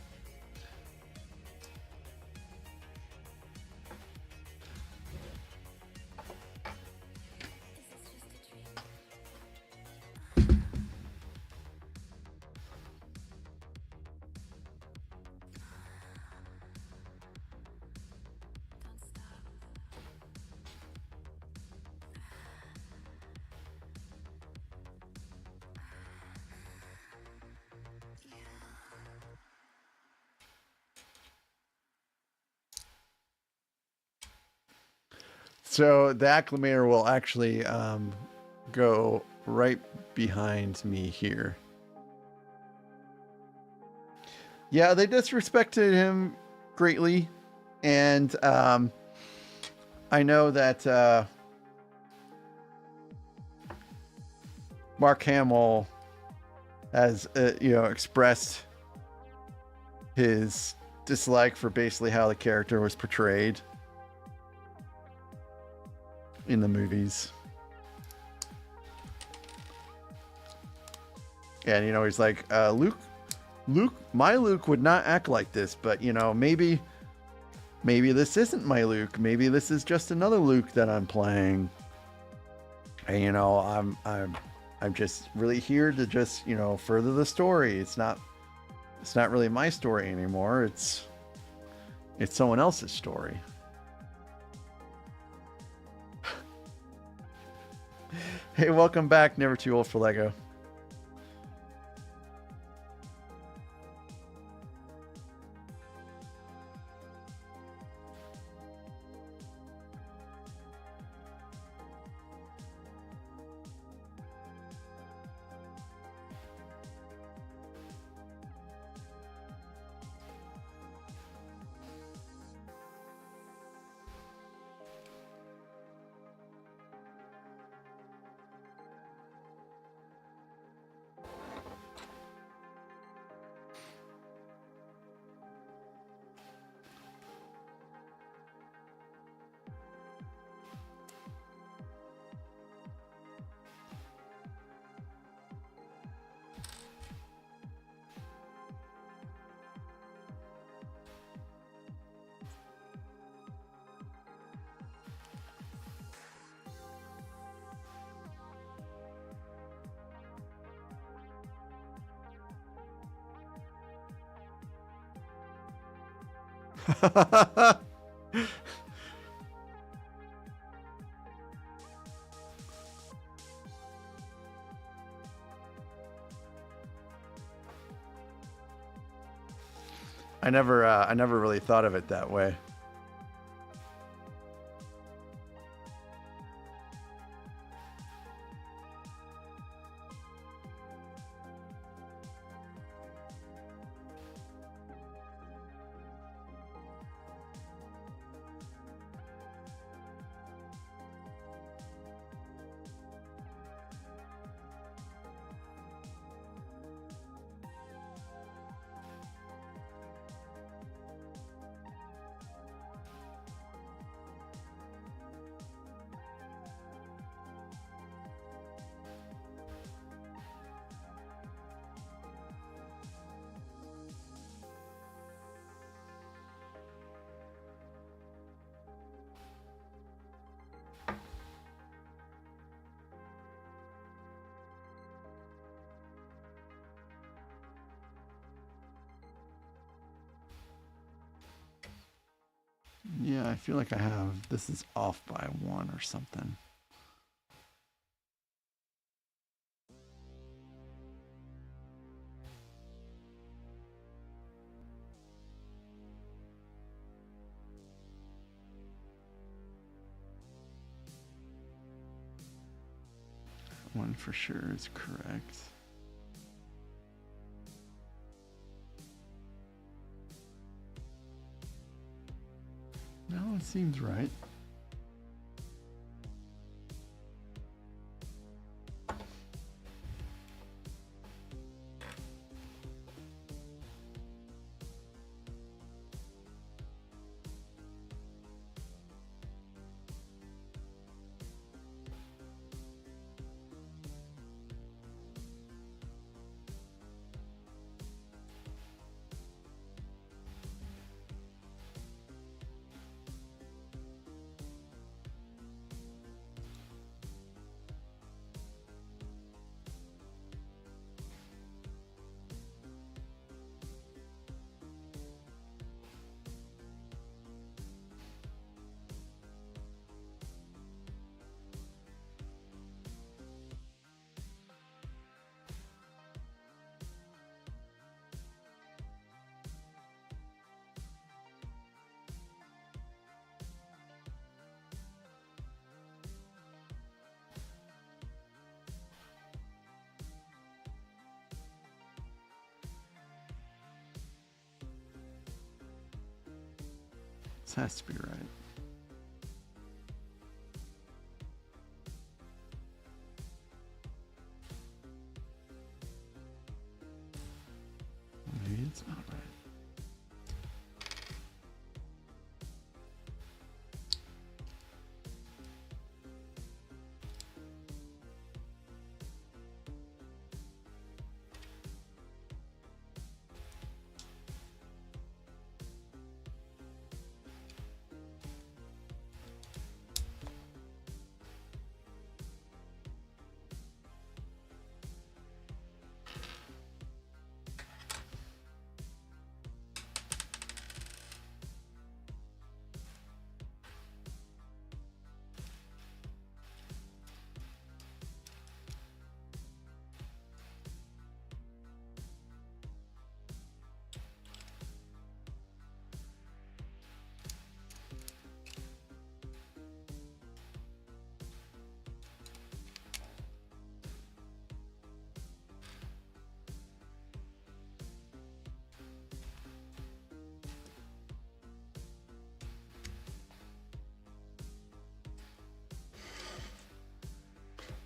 Speaker 1: So the acclimator will actually go right behind me here. Yeah, they disrespected him greatly, and I know that Mark Hamill has expressed his dislike for basically how the character was portrayed in the movies. And he's like, Luke, my Luke would not act like this, but maybe this isn't my Luke. Maybe this is just another Luke that I'm playing. And I'm just really here to just further the story. It's not really my story anymore. It's someone else's story. Hey, welcome back. Never too old for Lego. I never really thought of it that way. Yeah, I feel like I have. This is off by 1 or something. One for sure is correct. No, it seems right. This has to be right. Maybe it's not right.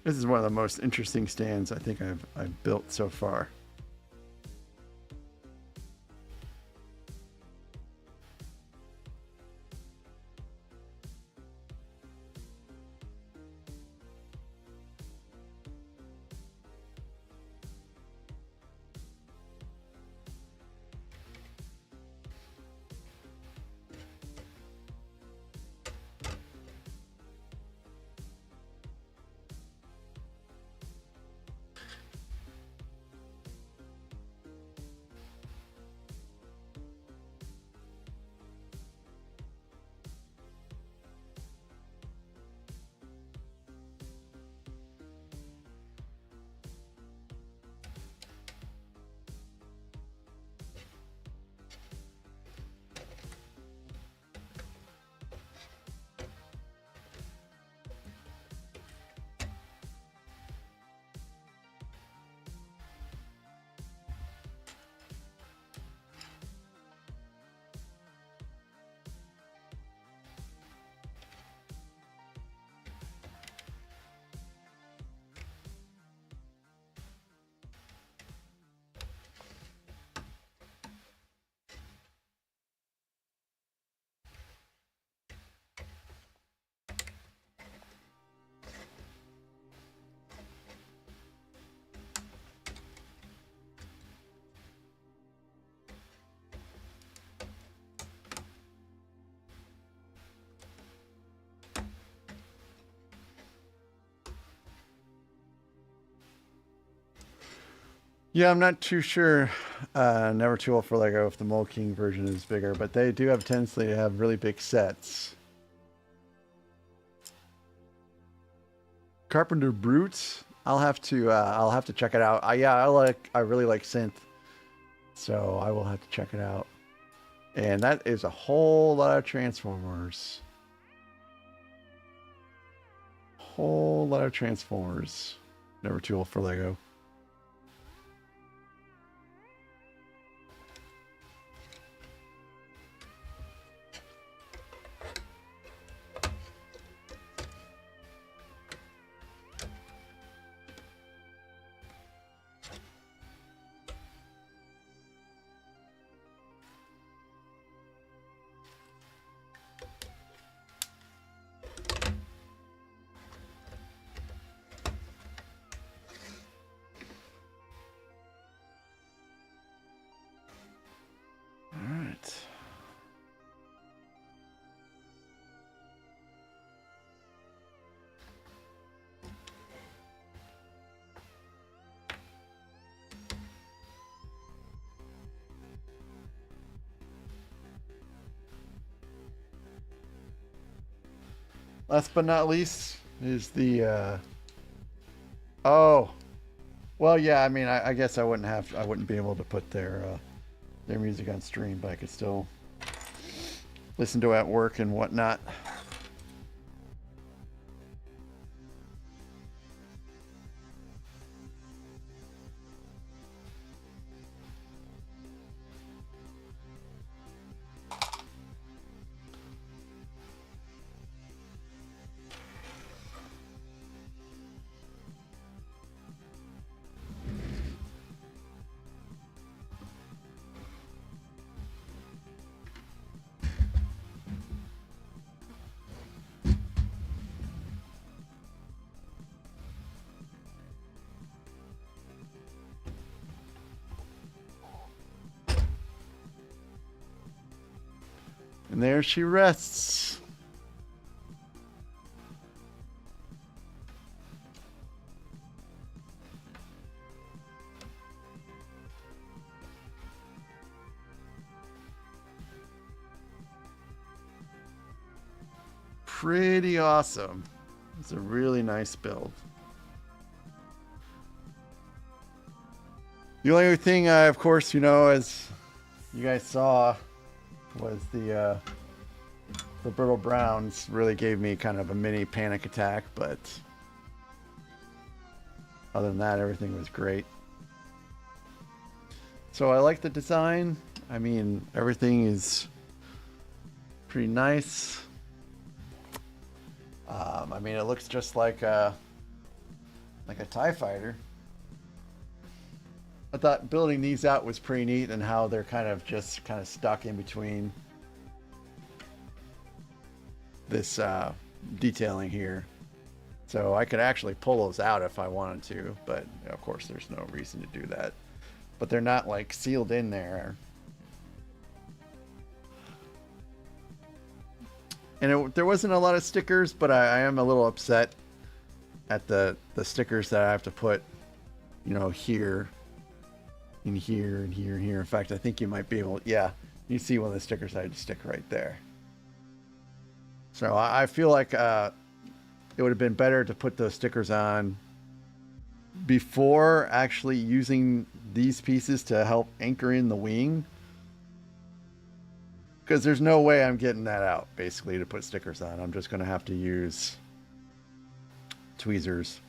Speaker 1: This is one of the most interesting stands I think I've built so far. Yeah, I'm not too sure. Never too old for Lego if the Mole King version is bigger, but they do have a tendency to have really big sets. Carpenter Brutes. I'll have to check it out. Yeah, I really like synth, so I will have to check it out. And that is a whole lot of Transformers. Whole lot of Transformers. Never too old for Lego. Last but not least is the oh, well, yeah. I mean, I guess I wouldn't be able to put their music on stream, but I could still listen to it at work and whatnot. And there she rests. Pretty awesome. It's a really nice build. The only thing, of course, as you guys saw, was the Brittle Browns really gave me kind of a mini panic attack, but other than that, everything was great. So I like the design. I mean, everything is pretty nice. I mean, it looks just like a TIE fighter. I thought building these out was pretty neat, and how they're kind of stuck in between this detailing here. So I could actually pull those out if I wanted to, but of course there's no reason to do that. But they're not like sealed in there. And there wasn't a lot of stickers, but I am a little upset at the stickers that I have to put, here, in here, and here, and here. In fact, I think you might be able, yeah, you see one of the stickers I had to stick right there. So I feel like it would have been better to put those stickers on before actually using these pieces to help anchor in the wing. Because there's no way I'm getting that out, basically, to put stickers on. I'm just going to have to use tweezers.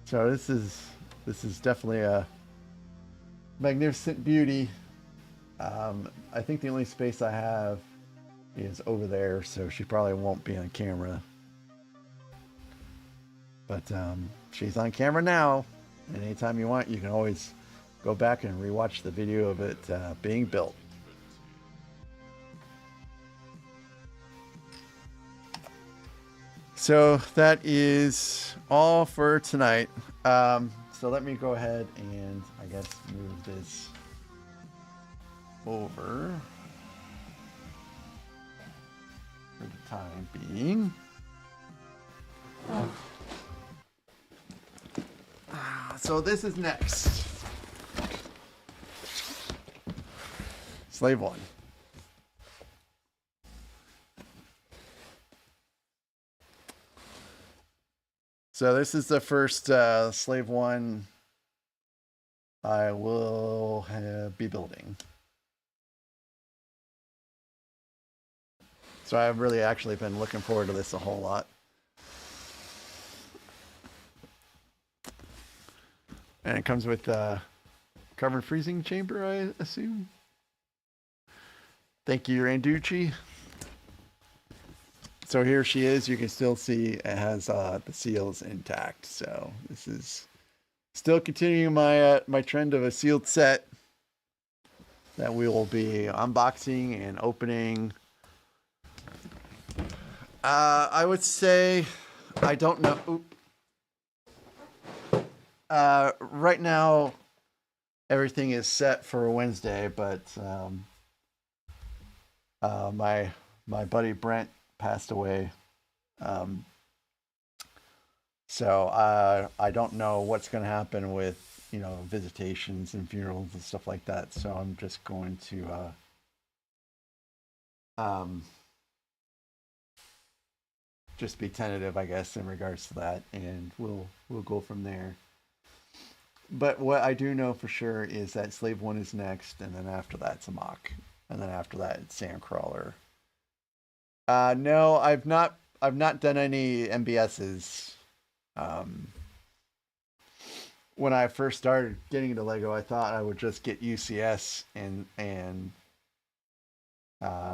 Speaker 1: So this is definitely a magnificent beauty. I think the only space I have is over there, so she probably won't be on camera. But she's on camera now, and anytime you want, you can always go back and rewatch the video of it being built. So that is all for tonight. So let me go ahead and I guess move this over for the time being. So this is next. Slave one. So this is the first slave one I will be building. So I've really actually been looking forward to this a whole lot. And it comes with covered freezing chamber, I assume. Thank you, Randucci. So here she is. You can still see it has the seals intact. So this is still continuing my trend of a sealed set that we will be unboxing and opening. I would say I don't know. Right now, everything is set for Wednesday, but my buddy Brent passed away. So I don't know what's going to happen with, visitations and funerals and stuff like that. So I'm just going to just be tentative, I guess, in regards to that, and we'll go from there. But what I do know for sure is that Slave One is next, and then after that it's a mock, and then after that it's Sandcrawler. No, I've not done any MBSs. When I first started getting into Lego, I thought I would just get UCS and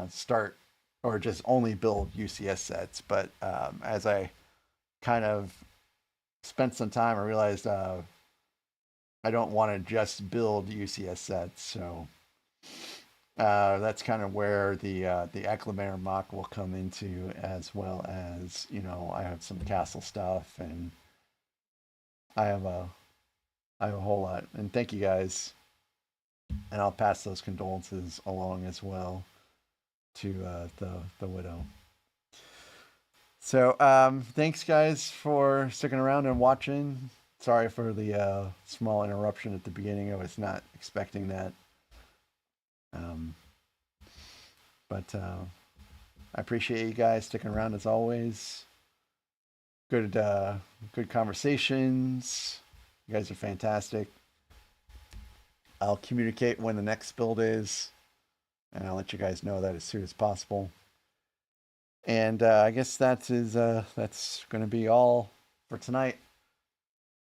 Speaker 1: start, or just only build UCS sets. But as I kind of spent some time, I realized I don't want to just build UCS sets. So that's kind of where the Acclimator mock will come into, as well as, I have some castle stuff, and I have a whole lot. And thank you guys, and I'll pass those condolences along as well to the widow. So thanks guys for sticking around and watching. Sorry for the small interruption at the beginning. I was not expecting that. But I appreciate you guys sticking around as always. Good conversations. You guys are fantastic. I'll communicate when the next build is, and I'll let you guys know that as soon as possible. And I guess that's going to be all for tonight.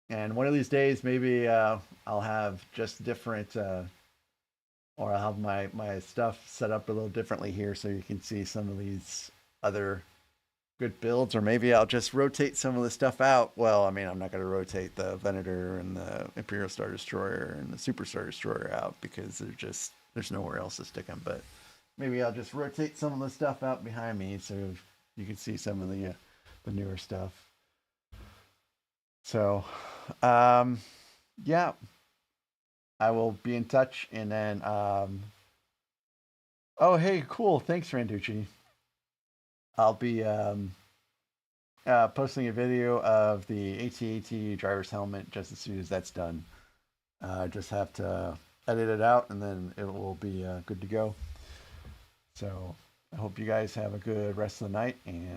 Speaker 1: And one of these days, maybe I'll have just different, or I'll have my stuff set up a little differently here, so you can see some of these other good builds, or maybe I'll just rotate some of the stuff out. Well, I mean, I'm not going to rotate the Venator and the Imperial Star Destroyer and the Super Star Destroyer out, because there's nowhere else to stick them. But maybe I'll just rotate some of the stuff out behind me, so you can see some of the newer stuff. So, yeah, I will be in touch. And then, oh, hey, cool. Thanks, Randucci. I'll be posting a video of the AT-AT driver's helmet just as soon as that's done. I just have to edit it out, and then it will be good to go. So I hope you guys have a good rest of the night, and